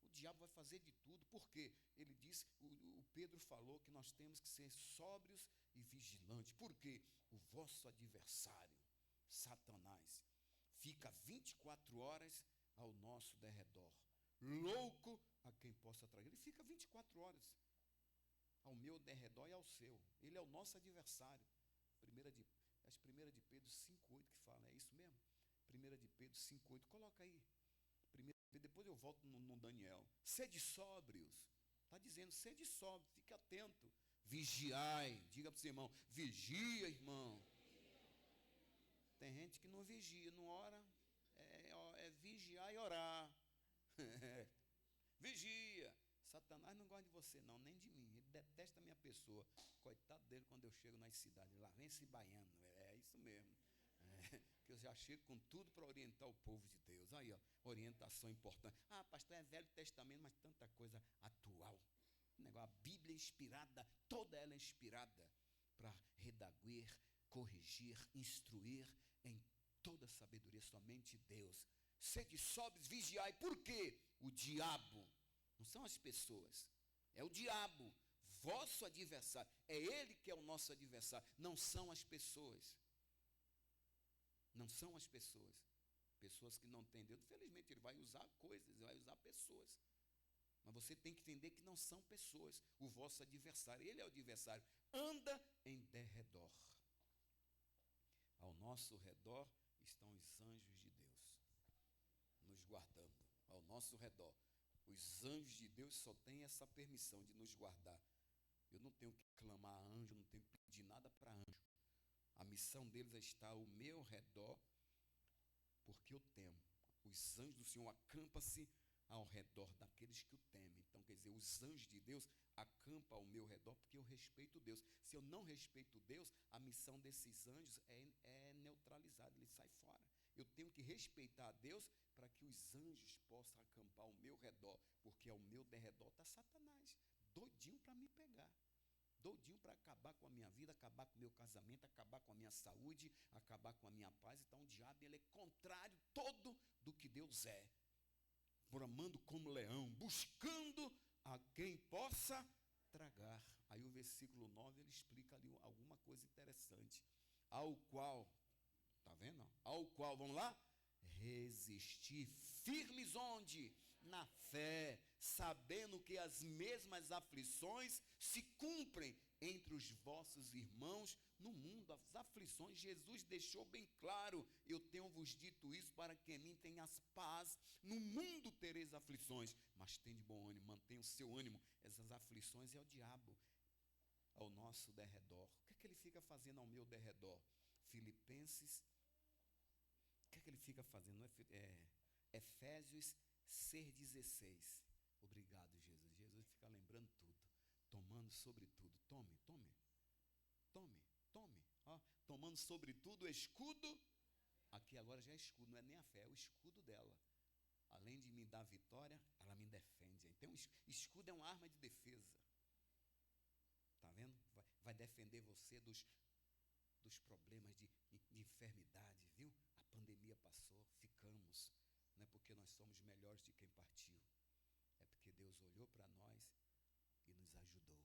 O diabo vai fazer de tudo, porque ele disse, o Pedro falou que nós temos que ser sóbrios e vigilantes, porque o vosso adversário, Satanás, fica 24 horas ao nosso derredor, louco a quem possa trair. Ele fica 24 horas ao meu derredor e ao seu. Ele é o nosso adversário. Acho que 1 de Pedro 5:8 que fala, é isso mesmo? 1 de Pedro 5:8, coloca aí. Depois eu volto no Daniel. Sede sóbrios. Está dizendo, sede sóbrio, fique atento. Vigiai. Diga para o seu irmão: vigia, irmão. Tem gente que não vigia, não ora. É vigiar e orar. Vigia. Satanás não gosta de você não, nem de mim. Ele detesta a minha pessoa. Coitado dele quando eu chego nas cidades. Lá vem esse baiano. É isso mesmo. Que eu já chego com tudo para orientar o povo de Deus. Aí, ó, orientação importante. Ah, pastor, é Velho Testamento, mas tanta coisa atual. A Bíblia é inspirada, toda ela é inspirada para redaguir, corrigir, instruir em toda sabedoria, somente Deus. Sede sóbrios, vigiai. Por quê? O diabo, não são as pessoas, é o diabo, vosso adversário. É ele que é o nosso adversário, não são as pessoas. Não são as pessoas. Pessoas que não têm Deus, infelizmente ele vai usar coisas, ele vai usar pessoas. Mas você tem que entender que não são pessoas, o vosso adversário, ele é o adversário, anda em derredor. Ao nosso redor estão os anjos de Deus, nos guardando, ao nosso redor. Os anjos de Deus só têm essa permissão de nos guardar. Eu não tenho que clamar a anjo, não tenho que pedir nada para anjo. A missão deles é estar ao meu redor, porque eu temo. Os anjos do Senhor acampam-se ao redor daqueles que o temem. Então, quer dizer, os anjos de Deus acampam ao meu redor porque eu respeito Deus. Se eu não respeito Deus, a missão desses anjos é neutralizada, ele sai fora. Eu tenho que respeitar a Deus para que os anjos possam acampar ao meu redor, porque ao meu derredor está Satanás, doidinho para me pegar. Doidinho para acabar com a minha vida, acabar com o meu casamento, acabar com a minha saúde, acabar com a minha paz. Então o diabo ele é contrário todo do que Deus é. Bramando como leão, buscando a quem possa tragar. Aí o versículo 9 ele explica ali alguma coisa interessante. Ao qual, tá vendo? Ao qual, vamos lá? Resistir firmes onde? Na fé, sabendo que as mesmas aflições se cumprem entre os vossos irmãos no mundo. As aflições, Jesus deixou bem claro, eu tenho-vos dito isso para que em mim tenhas paz. No mundo tereis aflições, mas tem de bom ânimo, mantenha o seu ânimo. Essas aflições é o diabo ao nosso derredor. O que é que ele fica fazendo ao meu derredor? Filipenses, o que é que ele fica fazendo? Efésios 6,16. Obrigado, Jesus. Jesus fica lembrando tudo, tomando sobre tudo. Tome. Ó, tomando sobre tudo o escudo. Aqui agora já é escudo, não é nem a fé, é o escudo dela. Além de me dar vitória, ela me defende. Então, escudo é uma arma de defesa. Está vendo? Vai defender você dos problemas de enfermidade, viu? A pandemia passou, ficamos. Não é porque nós somos melhores de quem partiu. É porque Deus olhou para nós e nos ajudou.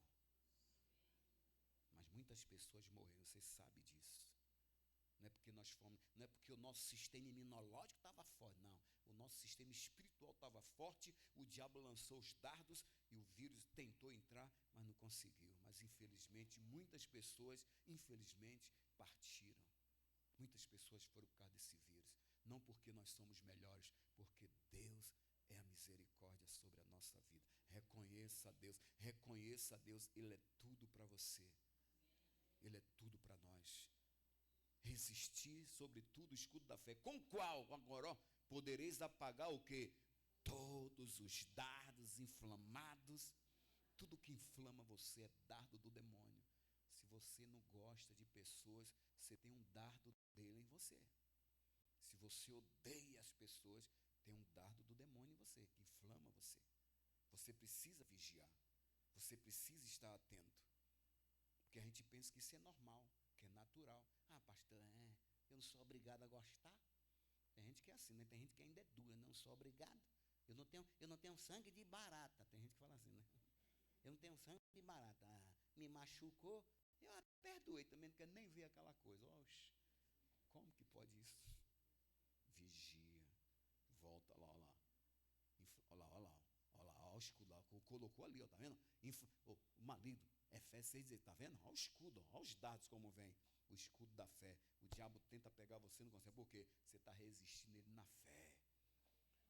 Mas muitas pessoas morreram, você sabe disso. Não é porque nós fomos, não é porque o nosso sistema imunológico estava forte, não. O nosso sistema espiritual estava forte, o diabo lançou os dardos e o vírus tentou entrar, mas não conseguiu. Mas infelizmente, muitas pessoas, partiram. Muitas pessoas foram por causa desse vírus. Não porque nós somos melhores, porque Deus é a misericórdia sobre a nossa vida. Reconheça a Deus, Ele é tudo para você. Ele é tudo para nós. Resistir, sobretudo, o escudo da fé, com o qual, agora, podereis apagar o quê? Todos os dardos inflamados. Tudo que inflama você é dardo do demônio. Se você não gosta de pessoas, você tem um dardo dele em você. Se você odeia as pessoas, tem um dardo do demônio em você, que inflama você. Você precisa vigiar. Você precisa estar atento. Porque a gente pensa que isso é normal, que é natural. Ah, pastor, eu não sou obrigado a gostar. Tem gente que é assim, né? Tem gente que ainda é dura, não sou obrigado. Eu não tenho sangue de barata. Tem gente que fala assim, né? Eu não tenho sangue de barata. Me machucou, eu até perdoei também, não quero nem ver aquela coisa. Oxe, como que pode isso? Vigia. Volta lá, olha lá, o escudo lá, colocou ali, ó, tá vendo? O marido, Efésios 6,16, tá vendo? Olha o escudo, olha os dados como vem. O escudo da fé. O diabo tenta pegar você, não consegue. Por quê? Você está resistindo ele na fé.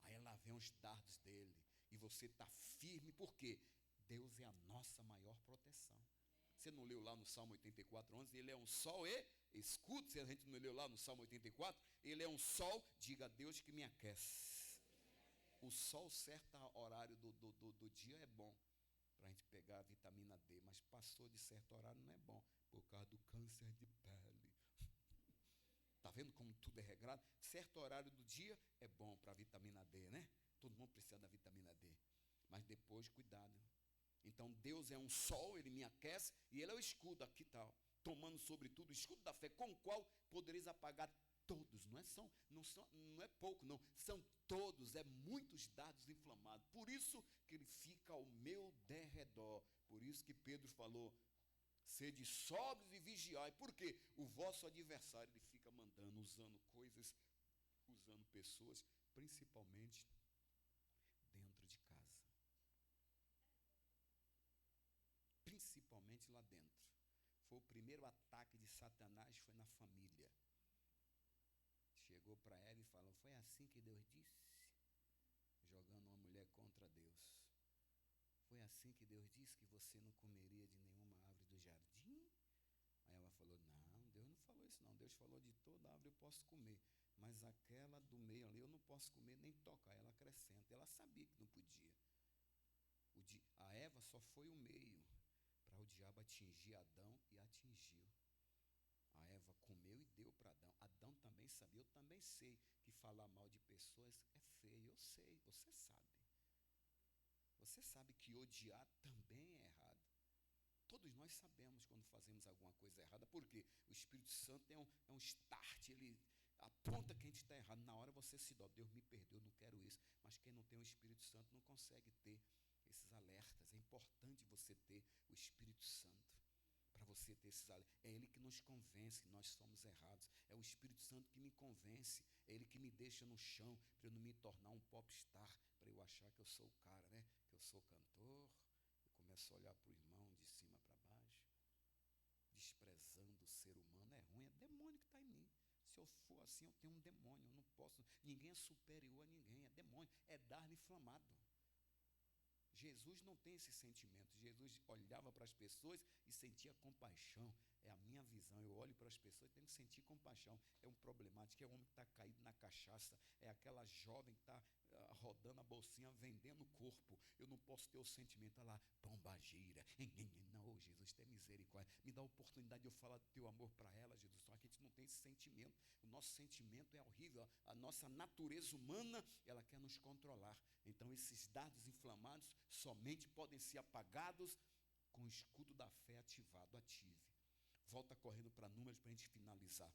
Aí lá vem os dardos dele. E você está firme, por quê? Deus é a nossa maior proteção. Você não leu lá no Salmo 84:11? Ele é um sol e escudo. Se a gente não leu lá no Salmo 84, ele é um sol, diga a Deus que me aquece. O sol, certo horário do dia é bom para a gente pegar a vitamina D, mas passou de certo horário não é bom, por causa do câncer de pele. Está vendo como tudo é regrado? Certo horário do dia é bom para a vitamina D, né? Todo mundo precisa da vitamina D. Mas depois, cuidado. Então Deus é um sol, ele me aquece, e ele é o escudo, aqui tal, tomando sobretudo o escudo da fé, com o qual podereis apagar todos, não é pouco, não, são todos, muitos dardos inflamados. Por isso que ele fica ao ao meu derredor. Por isso que Pedro falou, sede sóbrios e vigiai. Por quê? O vosso adversário, ele fica mandando, usando coisas, usando pessoas, principalmente dentro de casa. Principalmente lá dentro. Foi o primeiro ataque de Satanás, foi na família. Chegou para Eva e falou, foi assim que Deus disse? Jogando uma mulher contra Deus. Foi assim que Deus disse que você não comeria de nenhuma árvore do jardim? Aí ela falou, não, Deus não falou isso não. Deus falou de toda árvore eu posso comer, mas aquela do meio ali eu não posso comer nem tocar. Ela acrescenta, ela sabia que não podia. A Eva só foi o meio para o diabo atingir Adão, e atingiu. A Eva comeu e deu para Adão. Adão também sabia, eu também sei que falar mal de pessoas é feio, eu sei, você sabe. Você sabe que odiar também é errado. Todos nós sabemos quando fazemos alguma coisa errada, porque o Espírito Santo é um start, ele aponta que a gente está errado. Na hora você se dó, Deus me perdoa, eu não quero isso. Mas quem não tem o Espírito Santo não consegue ter esses alertas. É importante você ter o Espírito Santo, para você ter esses alertas. É Ele que nos convence que nós somos errados. É o Espírito Santo que me convence. É Ele que me deixa no chão, para eu não me tornar um popstar, para eu achar que eu sou o cara, né? Que eu sou cantor. Eu começo a olhar para o irmão de cima para baixo, desprezando o ser humano. É ruim, é demônio que está em mim. Se eu for assim, eu tenho um demônio, eu não posso, ninguém é superior a ninguém, é demônio, é dardo inflamado. Jesus não tem esse sentimento. Jesus olhava para as pessoas e sentia compaixão. É a minha visão. Eu olho para as pessoas e tenho que sentir compaixão. É um problemático, é um homem que está caído na cachaça, é aquela jovem que está rodando a bolsinha, vendendo o corpo. Eu não posso ter o sentimento, olha lá, pombagira. Não, Jesus, tem misericórdia. Me dá a oportunidade de eu falar do teu amor para ela, Jesus. Só que a gente não tem esse sentimento. O nosso sentimento é horrível. A nossa natureza humana, ela quer nos controlar. Então, esses dardos inflamados somente podem ser apagados com o escudo da fé ativado. Ative. Volta correndo para Números para a gente finalizar.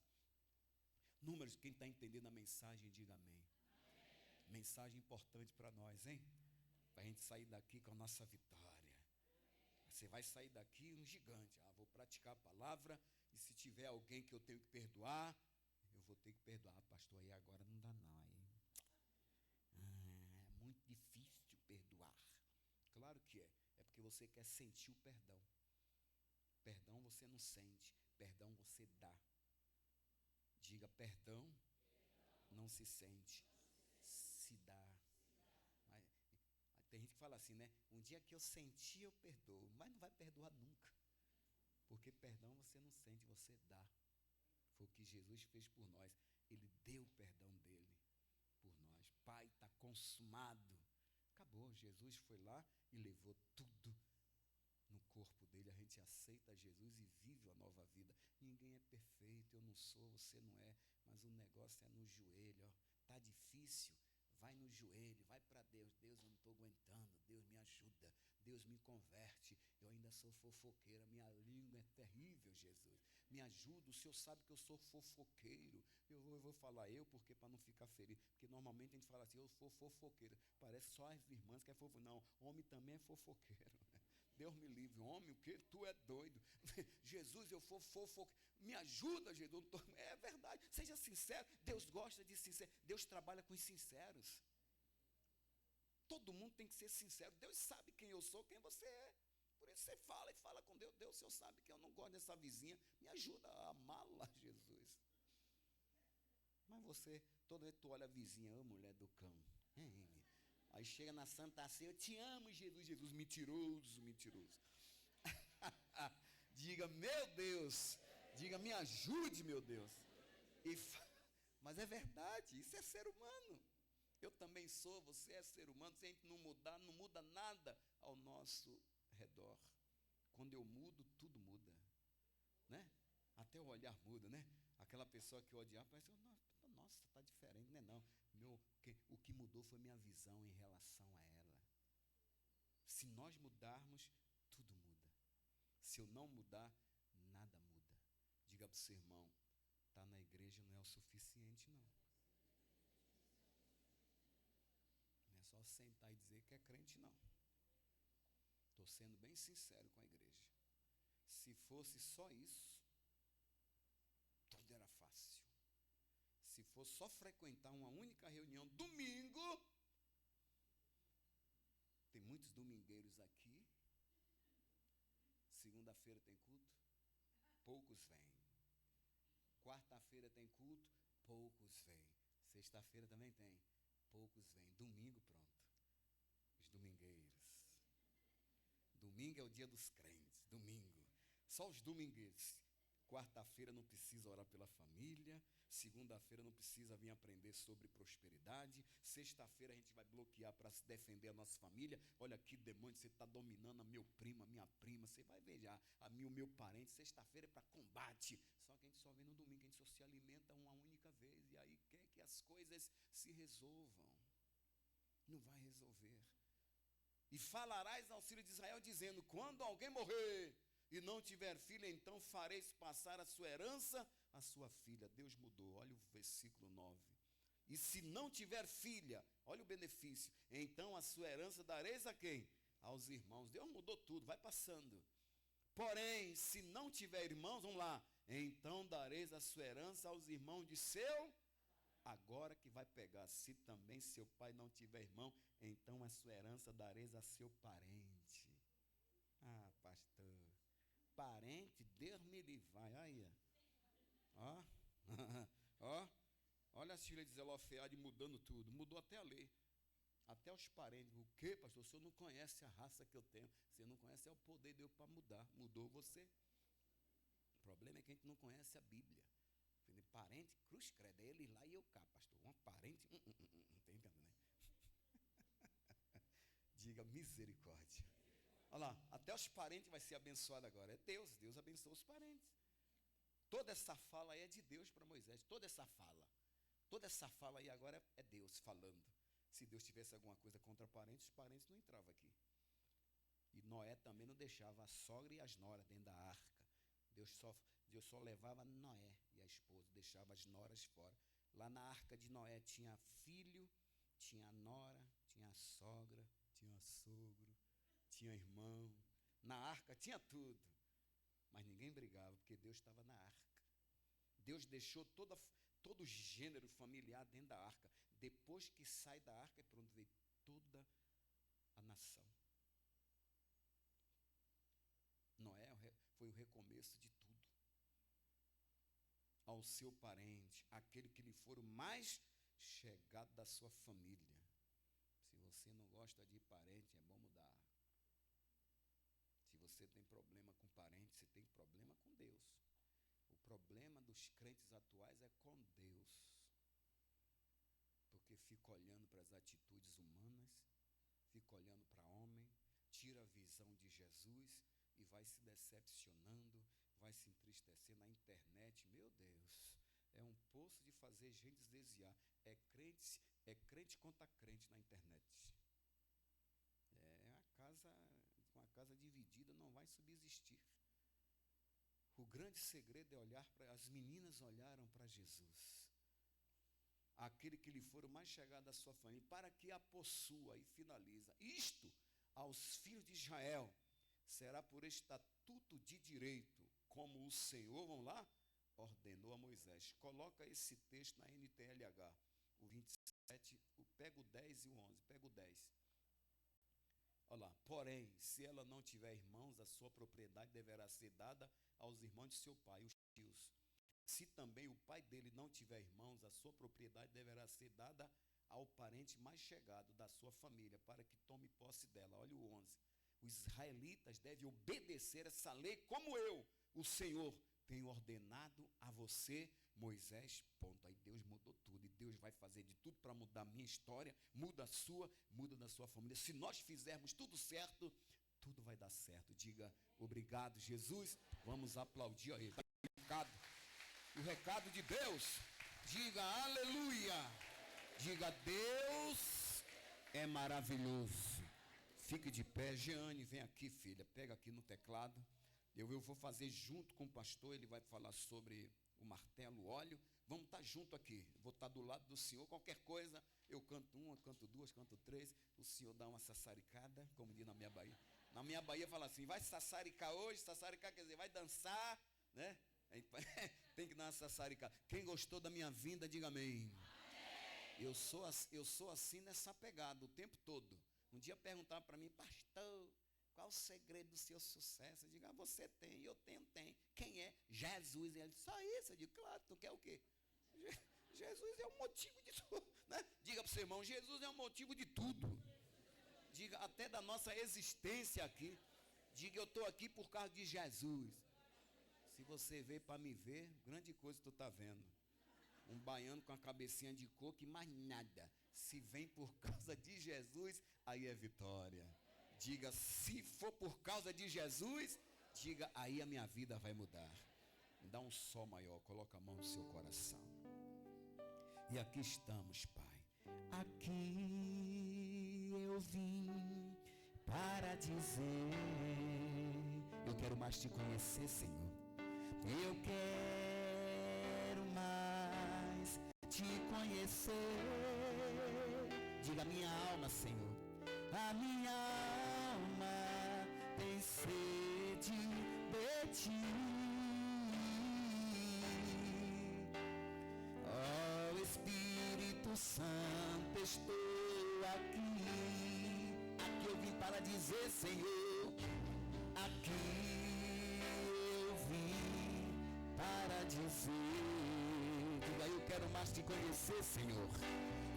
Números, quem está entendendo a mensagem, diga amém. Mensagem importante para nós, hein? Para a gente sair daqui com a nossa vitória. Você vai sair daqui um gigante. Vou praticar a palavra, e se tiver alguém que eu tenho que perdoar, eu vou ter que perdoar. Pastor, aí agora não dá não. Aí é muito difícil perdoar. Claro que é. É porque você quer sentir o perdão. Perdão você não sente, perdão você dá. Diga, perdão não se sente, se dá. Mas, tem gente que fala assim, né? Um dia que eu senti, eu perdoo. Mas não vai perdoar nunca. Porque perdão você não sente, você dá. Foi o que Jesus fez por nós. Ele deu o perdão dele por nós. Pai, está consumado. Acabou, Jesus foi lá e levou tudo no corpo dele. A gente aceita Jesus e vive a nova vida. Ninguém é perfeito, eu não sou, você não é, mas o negócio é no joelho. Está difícil, vai no joelho, vai para Deus. Deus, eu não estou aguentando, Deus me ajuda, Deus me converte. Eu ainda sou fofoqueira, minha língua é terrível, Jesus, me ajuda. O Senhor sabe que eu sou fofoqueiro. Eu vou falar porque para não ficar ferido, porque normalmente a gente fala assim, eu sou fofoqueiro, parece só as irmãs que é fofoqueiro. Não, homem também é fofoqueiro. Deus me livre, homem, o que? Tu é doido. Jesus, eu for fofoqueiro, me ajuda, Jesus. É verdade, seja sincero. Deus gosta de sincero. Deus trabalha com os sinceros. Todo mundo tem que ser sincero. Deus sabe quem eu sou, quem você é. Por isso você fala e fala com Deus. Deus, o Senhor sabe que eu não gosto dessa vizinha. Me ajuda a amá-la, Jesus. Mas você, toda vez que tu olha a vizinha, mulher do cão. Aí chega na Santa Ceia, eu te amo, Jesus. Jesus, mentiroso, mentiroso. Diga, meu Deus. Diga, me ajude, meu Deus. Mas é verdade, isso é ser humano. Eu também sou, você é ser humano. Se a gente não mudar, não muda nada ao nosso redor. Quando eu mudo, tudo muda, né? Até o olhar muda, né? Aquela pessoa que eu odiava, parece, nossa, está diferente, né? Não, o que mudou foi minha visão em relação a ela. Se nós mudarmos, tudo muda. Se eu não mudar, nada muda. Diga para o seu irmão, estar na igreja não é o suficiente, não. Não é só sentar e dizer que é crente, não. Estou sendo bem sincero com a igreja. Se fosse só isso, tudo era fácil. Se fosse só frequentar uma única reunião domingo, tem muitos domingueiros aqui. Segunda-feira tem culto, poucos vêm. Quarta-feira tem culto, poucos vêm. Sexta-feira também tem, poucos vêm. Domingo, pronto. Os domingueiros. Domingo é o dia dos crentes, domingo. Só os domingueiros. Quarta-feira não precisa orar pela família. Segunda-feira não precisa vir aprender sobre prosperidade. Sexta-feira a gente vai bloquear para se defender a nossa família. Olha que demônio, você está dominando a meu primo, a minha prima. Você vai ver já, o meu parente. Sexta-feira é para combate. Só que a gente só vê no domingo, a gente só se alimenta uma única vez. E aí quer que as coisas se resolvam. Não vai resolver. E falarás ao filho de Israel dizendo, quando alguém morrer e não tiver filha, então fareis passar a sua herança à sua filha. Deus mudou, olha o versículo 9. E se não tiver filha, olha o benefício, então a sua herança dareis a quem? Aos irmãos. Deus mudou tudo, vai passando. Porém, se não tiver irmãos, vamos lá, então dareis a sua herança aos irmãos de seu. Agora que vai pegar, se também seu pai não tiver irmão, então a sua herança dareis a seu parente. Ah, pastor, parente, Deus me livre, aí, ó, ó, olha as filhas de Zelofeade mudando tudo, mudou até a lei, até os parentes. O que, pastor? O senhor não conhece a raça que eu tenho, você não conhece, é o poder de Deus para mudar, mudou você. O problema é que a gente não conhece a Bíblia. Parente, cruz credo, é ele lá e eu cá, pastor. Uma parente, não tem entendendo, né? Diga misericórdia. Olha lá, até os parentes vai ser abençoado agora. É Deus, Deus abençoa os parentes. Toda essa fala aí é de Deus para Moisés. Toda essa fala aí agora é Deus falando. Se Deus tivesse alguma coisa contra parentes, os parentes não entravam aqui. E Noé também não deixava a sogra e as noras dentro da arca. Deus só levava Noé e a esposa, deixava as noras fora. Lá na arca de Noé tinha filho, tinha nora, tinha sogra, tinha sogro, tinha irmão. Na arca tinha tudo. Mas ninguém brigava, porque Deus estava na arca. Deus deixou todo o gênero familiar dentro da arca. Depois que sai da arca, pronto, veio toda a nação. Noé foi o recomeço de tudo. Ao seu parente, aquele que lhe for o mais chegado da sua família. Se você não gosta de parente, é bom mudar. Se você tem problema com parente, você tem problema com Deus. O problema dos crentes atuais é com Deus. Porque fica olhando para as atitudes humanas, fica olhando para homem, tira a visão de Jesus e vai se decepcionando, vai se entristecer na internet. Meu Deus, é um poço de fazer gente desviar. É crente contra crente na internet. Uma casa dividida não vai subsistir. O grande segredo é olhar para... As meninas olharam para Jesus, aquele que lhe for o mais chegado à sua família, para que a possua, e finaliza. Isto, aos filhos de Israel, será por estatuto de direito, como o Senhor, vamos lá, ordenou a Moisés. Coloca esse texto na NTLH, o 27, pega o 10 e o 11, pega o 10. Olha lá, porém, se ela não tiver irmãos, a sua propriedade deverá ser dada aos irmãos de seu pai, os tios. Se também o pai dele não tiver irmãos, a sua propriedade deverá ser dada ao parente mais chegado da sua família, para que tome posse dela. Olha o 11. Os israelitas devem obedecer essa lei como eu, o Senhor, tenho ordenado a você, Moisés. Ponto. Aí Deus mudou tudo. E Deus vai fazer de tudo para mudar a minha história, muda a sua, muda da sua família. Se nós fizermos tudo certo, tudo vai dar certo. Diga obrigado, Jesus. Vamos aplaudir aí. O recado de Deus. Diga aleluia. Diga Deus é maravilhoso. Fique de pé. Jeane, vem aqui, filha. Pega aqui no teclado. Eu vou fazer junto com o pastor. Ele vai falar sobre o martelo, o óleo. Vamos estar junto aqui. Vou estar do lado do Senhor. Qualquer coisa, eu canto uma, canto duas, canto três. O Senhor dá uma sassaricada, como diz na minha Bahia. Na minha Bahia fala assim, vai sassaricar hoje, sassaricar quer dizer, vai dançar, né? Tem que dar uma sassarica. Quem gostou da minha vinda, diga amém. Eu sou assim nessa pegada o tempo todo. Um dia perguntaram para mim, pastor, qual o segredo do seu sucesso? Eu digo, você tem, eu tenho. Quem é? Jesus. E ele disse, só isso. Eu digo, claro, tu quer o quê? Jesus é o motivo de tudo, né? Diga para o seu irmão, Jesus é o motivo de tudo. Diga, até da nossa existência aqui. Diga, eu estou aqui por causa de Jesus. Se você veio para me ver, grande coisa tu está vendo. Um baiano com a cabecinha de coco e mais nada. Se vem por causa de Jesus, aí é vitória. Diga, se for por causa de Jesus, diga, aí a minha vida vai mudar. Dá um sol maior, coloca a mão no seu coração. E aqui estamos, Pai. Aqui eu vim para dizer, eu quero mais te conhecer, Senhor. Eu quero mais te conhecer. Diga, minha alma, Senhor, a minha alma tem sede de ti. Oh, Espírito Santo, estou aqui. Aqui eu vim para dizer, Senhor, aqui para dizer, diga, eu quero mais te conhecer, Senhor.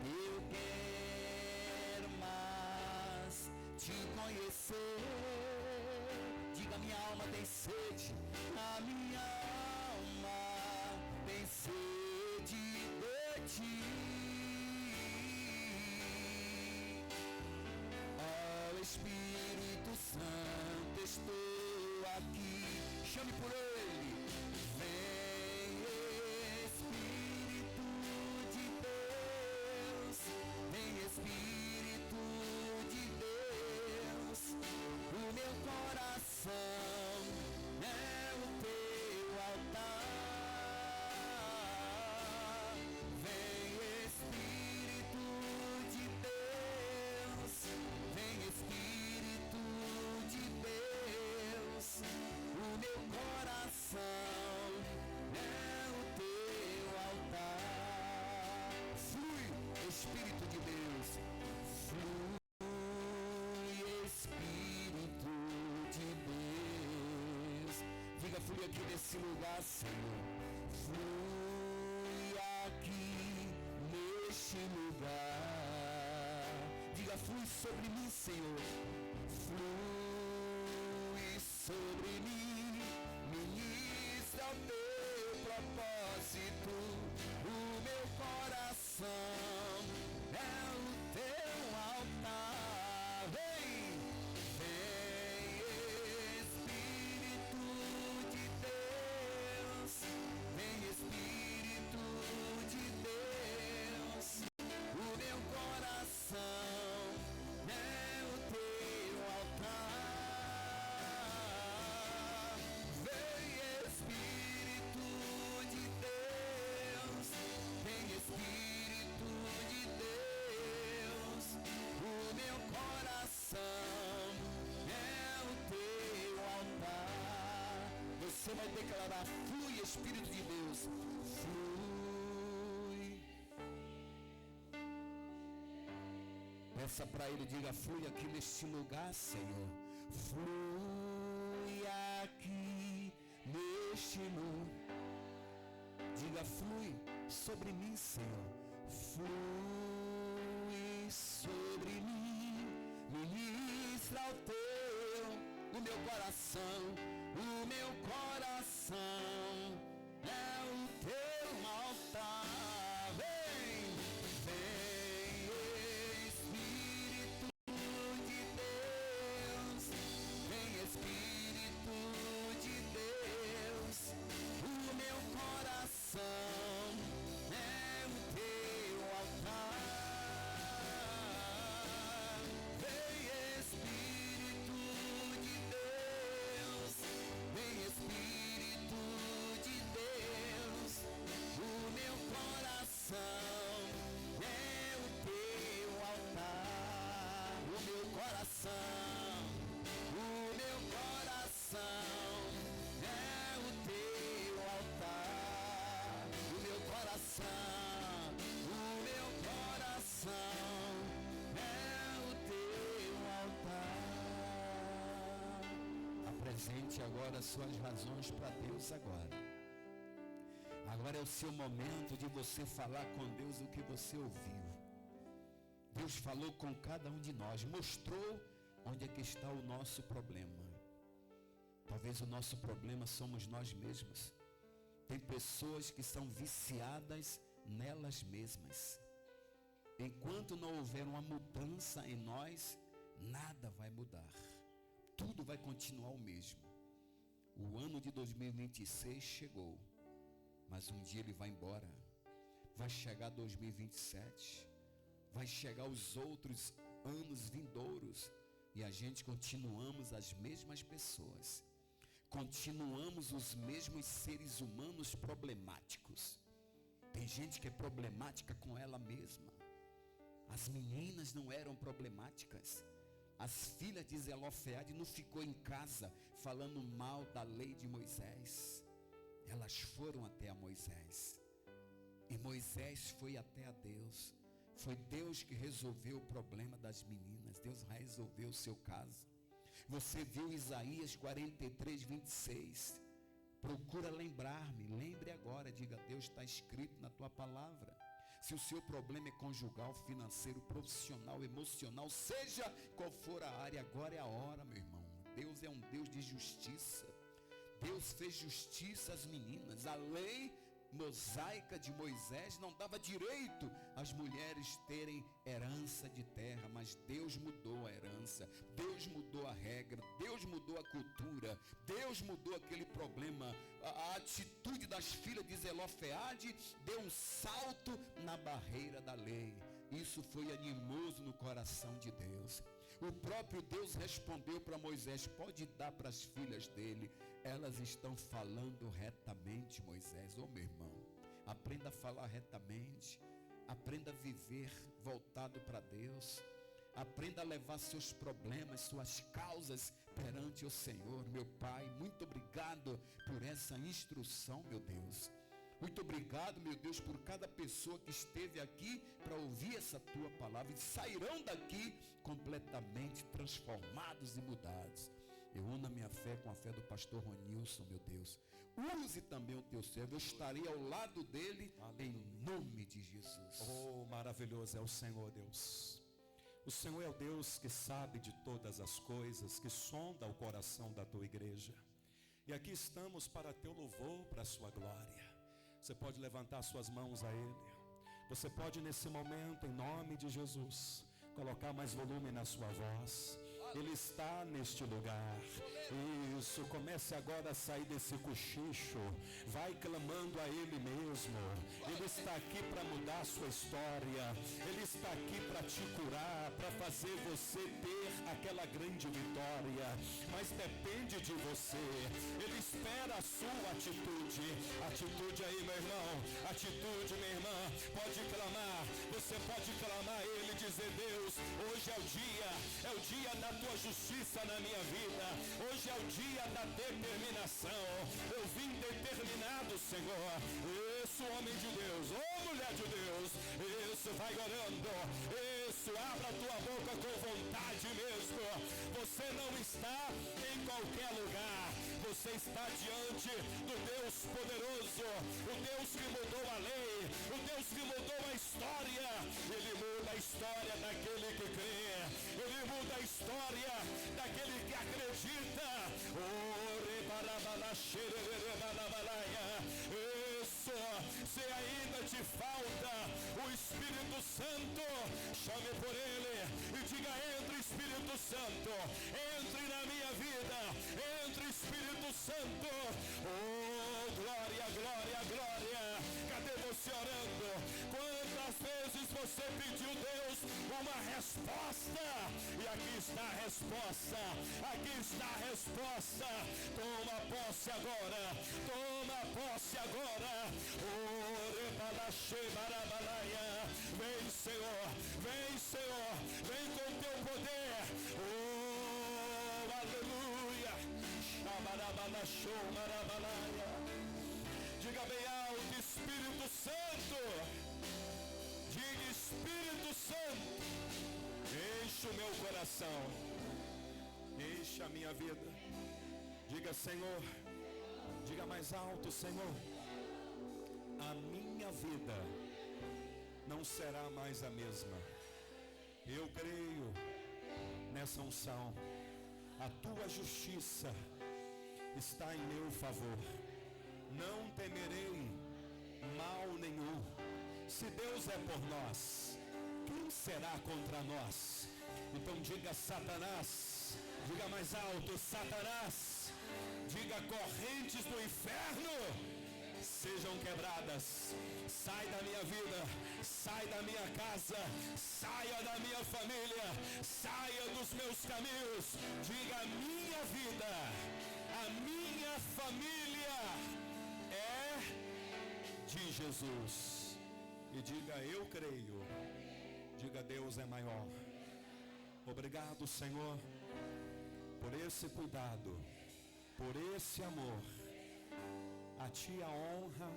Eu quero mais te conhecer. Diga, minha alma tem sede, a minha alma tem sede de ti. Oh, Espírito Santo, estou aqui. Chame por ele. Vem, Espírito de Deus. Vem, Espírito de Deus. O meu coração é o teu altar. Vem, Espírito de Deus. Vem, Espírito de Deus. O meu coração é o teu altar. Flui, Espírito de Deus. Flui, Espírito de Deus. Diga, flui aqui nesse lugar, Senhor. Flui aqui neste lugar. Diga, flui sobre mim, Senhor. Flui sobre mim. Ministra o teu propósito. O meu coração é o teu altar. Vem, vem, Espírito de Deus. Vem, Espírito de Deus. O meu coração é o teu altar. Vem, Espírito de Deus. Vem, Espírito de Deus. O meu coração é o teu altar. Você vai declarar, flui, Espírito de Deus. Flui. Peça para ele, diga, flui aqui neste lugar, Senhor. Flui aqui neste lugar. Diga, flui sobre mim, Senhor. Flui sobre mim. Ministra o teu, o meu coração. O meu coração é o teu altar. Vem, vem, Espírito de Deus. Vem, Espírito de Deus. O meu coração é o teu altar. Vem, Espírito de Deus. Vem, Espírito de Deus. O meu coração Apresente agora as suas razões para Deus agora. Agora é o seu momento de você falar com Deus o que você ouviu. Deus falou com cada um de nós, mostrou onde é que está o nosso problema. Talvez o nosso problema somos nós mesmos. Tem pessoas que são viciadas nelas mesmas. Enquanto não houver uma mudança em nós, nada vai mudar. Tudo vai continuar o mesmo. O ano de 2026 chegou, mas um dia ele vai embora. Vai chegar 2027, vai chegar os outros anos vindouros, e a gente continuamos as mesmas pessoas. Continuamos os mesmos seres humanos problemáticos. Tem gente que é problemática com ela mesma. As meninas não eram problemáticas. As filhas de Zelofeade não ficou em casa falando mal da lei de Moisés. Elas foram até a Moisés. E Moisés foi até a Deus. Foi Deus que resolveu o problema das meninas. Deus resolveu o seu caso. Você viu Isaías 43, 26. Procura lembrar-me. Lembre agora. Diga: Deus, está escrito na tua palavra. Se o seu problema é conjugal, financeiro, profissional, emocional, seja qual for a área, agora é a hora, meu irmão. Deus é um Deus de justiça. Deus fez justiça às meninas. A lei mosaica de Moisés não dava direito às mulheres terem herança de terra, mas Deus mudou a herança, Deus mudou a regra, Deus mudou a cultura, Deus mudou aquele problema. A atitude das filhas de Zelofeade deu um salto na barreira da lei. Isso foi animoso no coração de Deus. O próprio Deus respondeu para Moisés: pode dar para as filhas dele, elas estão falando retamente, Moisés. Ô meu irmão, aprenda a falar retamente, aprenda a viver voltado para Deus, aprenda a levar seus problemas, suas causas perante o Senhor. Meu Pai, muito obrigado por essa instrução, meu Deus. Muito obrigado, meu Deus, por cada pessoa que esteve aqui para ouvir essa tua palavra. E sairão daqui completamente transformados e mudados. Eu uno a minha fé com a fé do pastor Ronilson, meu Deus. Use também o teu servo. Eu estarei ao lado dele. Aleluia. Em nome de Jesus. Oh, maravilhoso é o Senhor, Deus. O Senhor é o Deus que sabe de todas as coisas, que sonda o coração da tua igreja. E aqui estamos para teu louvor, para a sua glória. Você pode levantar suas mãos a Ele. Você pode nesse momento, em nome de Jesus, colocar mais volume na sua voz. Ele está neste lugar. Isso, comece agora a sair desse cochicho. Vai clamando a Ele mesmo. Ele está aqui para mudar a sua história. Ele está aqui para te curar, para fazer você ter aquela grande vitória. Mas depende de você. Ele espera a sua atitude. Atitude aí, meu irmão. Atitude, minha irmã. Pode clamar. Você pode clamar a Ele e dizer: Deus, hoje é o dia da tua justiça na minha vida. Hoje é o dia da determinação. Eu vim determinado, Senhor. Isso, homem de Deus, mulher de Deus. Isso, vai orando. Isso, abra a tua boca com vontade mesmo. Você não está em qualquer lugar. Você está diante do Deus poderoso, o Deus que mudou a lei, o Deus que mudou a história. Ele muda a história daquele que crê. Ele muda a história daquele que acredita. Isso, se ainda te falta o Espírito Santo, chame por Ele e diga: entre, Espírito Santo, entre na minha vida, entre, Espírito Santo. Oh, glória, glória, glória. Cadê você orando? Quantas vezes você pediu Deus uma resposta? E aqui está a resposta. Aqui está a resposta. Toma posse agora. Toma posse agora. Vem, Senhor. Vem, Senhor. Vem com teu poder. Oh, aleluia. Diga bem alto: Espírito Santo. Diga: Espírito Santo, enche o meu coração, enche a minha vida, Diga, Senhor, diga mais alto, Senhor, a minha vida não será mais a mesma. Eu creio nessa unção. A tua justiça está em meu favor. Não temerei mal nenhum. Se Deus é por nós, quem será contra nós? Então diga, Satanás, diga mais alto, Satanás, diga, correntes do inferno sejam quebradas. Sai da minha vida, sai da minha casa, saia da minha família, saia dos meus caminhos. Diga, a minha vida, a minha família é de Jesus. E diga, eu creio. Diga, Deus é maior. Obrigado, Senhor, por esse cuidado, por esse amor. A Ti a honra,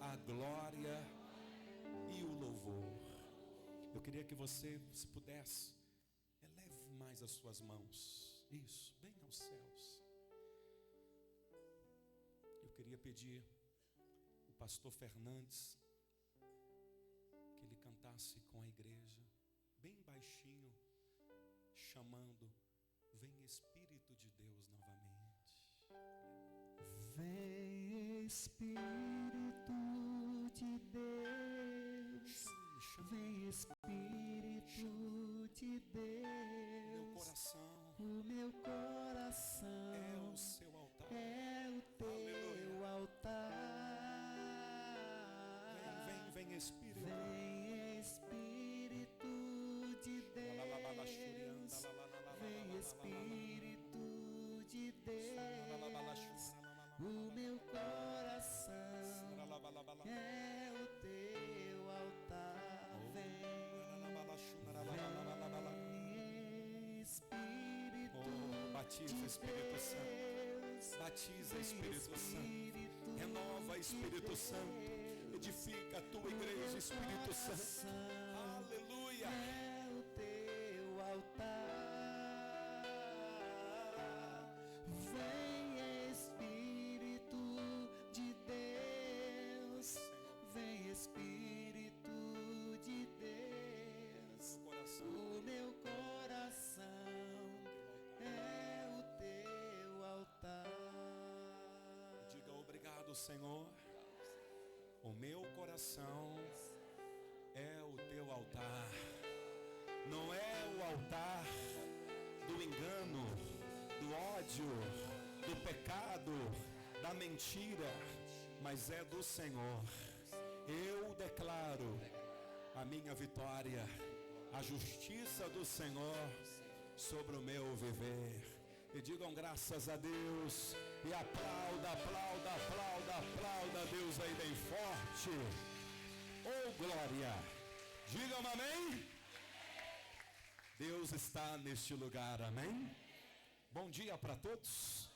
a glória e o louvor. Eu queria que você, se pudesse, eleve mais as suas mãos. Isso, bem aos céus. Eu queria pedir o pastor Fernandes que ele cantasse com a igreja, bem baixinho, chamando, vem Espírito de Deus novamente. Vem Espírito de Deus, vem Espírito de Deus, Meu coração, o meu coração é o seu altar. é o teu Aleluia. altar. Vem Espírito. Vem Espírito de Deus, vem Espírito de Deus, o meu coração é o teu altar. Vem Espírito Batiza, Espírito Santo. Batiza, Espírito Santo. Renova, Espírito Santo. Edifica a tua igreja, Espírito Santo. Aleluia. é o teu altar. Vem Espírito de Deus, vem Espírito de Deus, o meu coração é o teu altar. Diga obrigado, Senhor. O meu coração é o teu altar. Não é o altar do engano, do ódio, do pecado, da mentira, mas é do Senhor. Eu declaro a minha vitória, a justiça do Senhor sobre o meu viver. E digam graças a Deus. E aplauda, aplauda, aplauda, aplauda a Deus aí bem forte. Oh glória. Digam amém. Deus está neste lugar, amém. Bom dia para todos.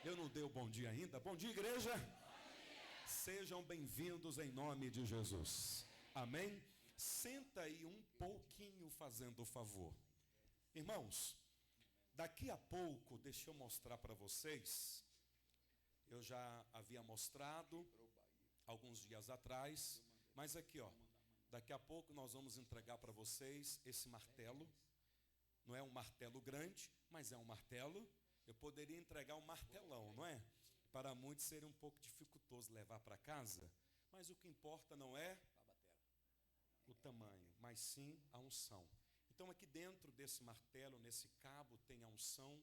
Eu não dei o bom dia ainda. Bom dia, igreja. Sejam bem-vindos em nome de Jesus. Amém. Senta aí um pouquinho, fazendo o favor. Irmãos, daqui a pouco, deixa eu mostrar para vocês. Eu já havia mostrado alguns dias atrás, mas aqui, ó, daqui a pouco nós vamos entregar para vocês esse martelo. Não é um martelo grande, mas é um martelo. Eu poderia entregar um martelão, não é? Para muitos seria um pouco dificultoso levar para casa, mas o que importa não é o tamanho, mas sim a unção. Então aqui dentro desse martelo, nesse cabo, tem a unção.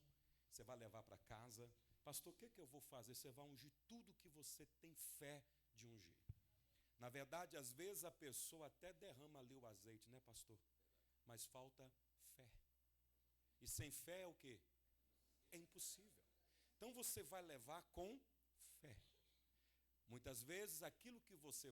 Você vai levar para casa. Pastor, o que eu vou fazer? Você vai ungir tudo que você tem fé de ungir. Na verdade, às vezes a pessoa até derrama ali o azeite, né, pastor? Mas falta fé. E sem fé é o quê? É impossível. Então você vai levar com fé. Muitas vezes aquilo que você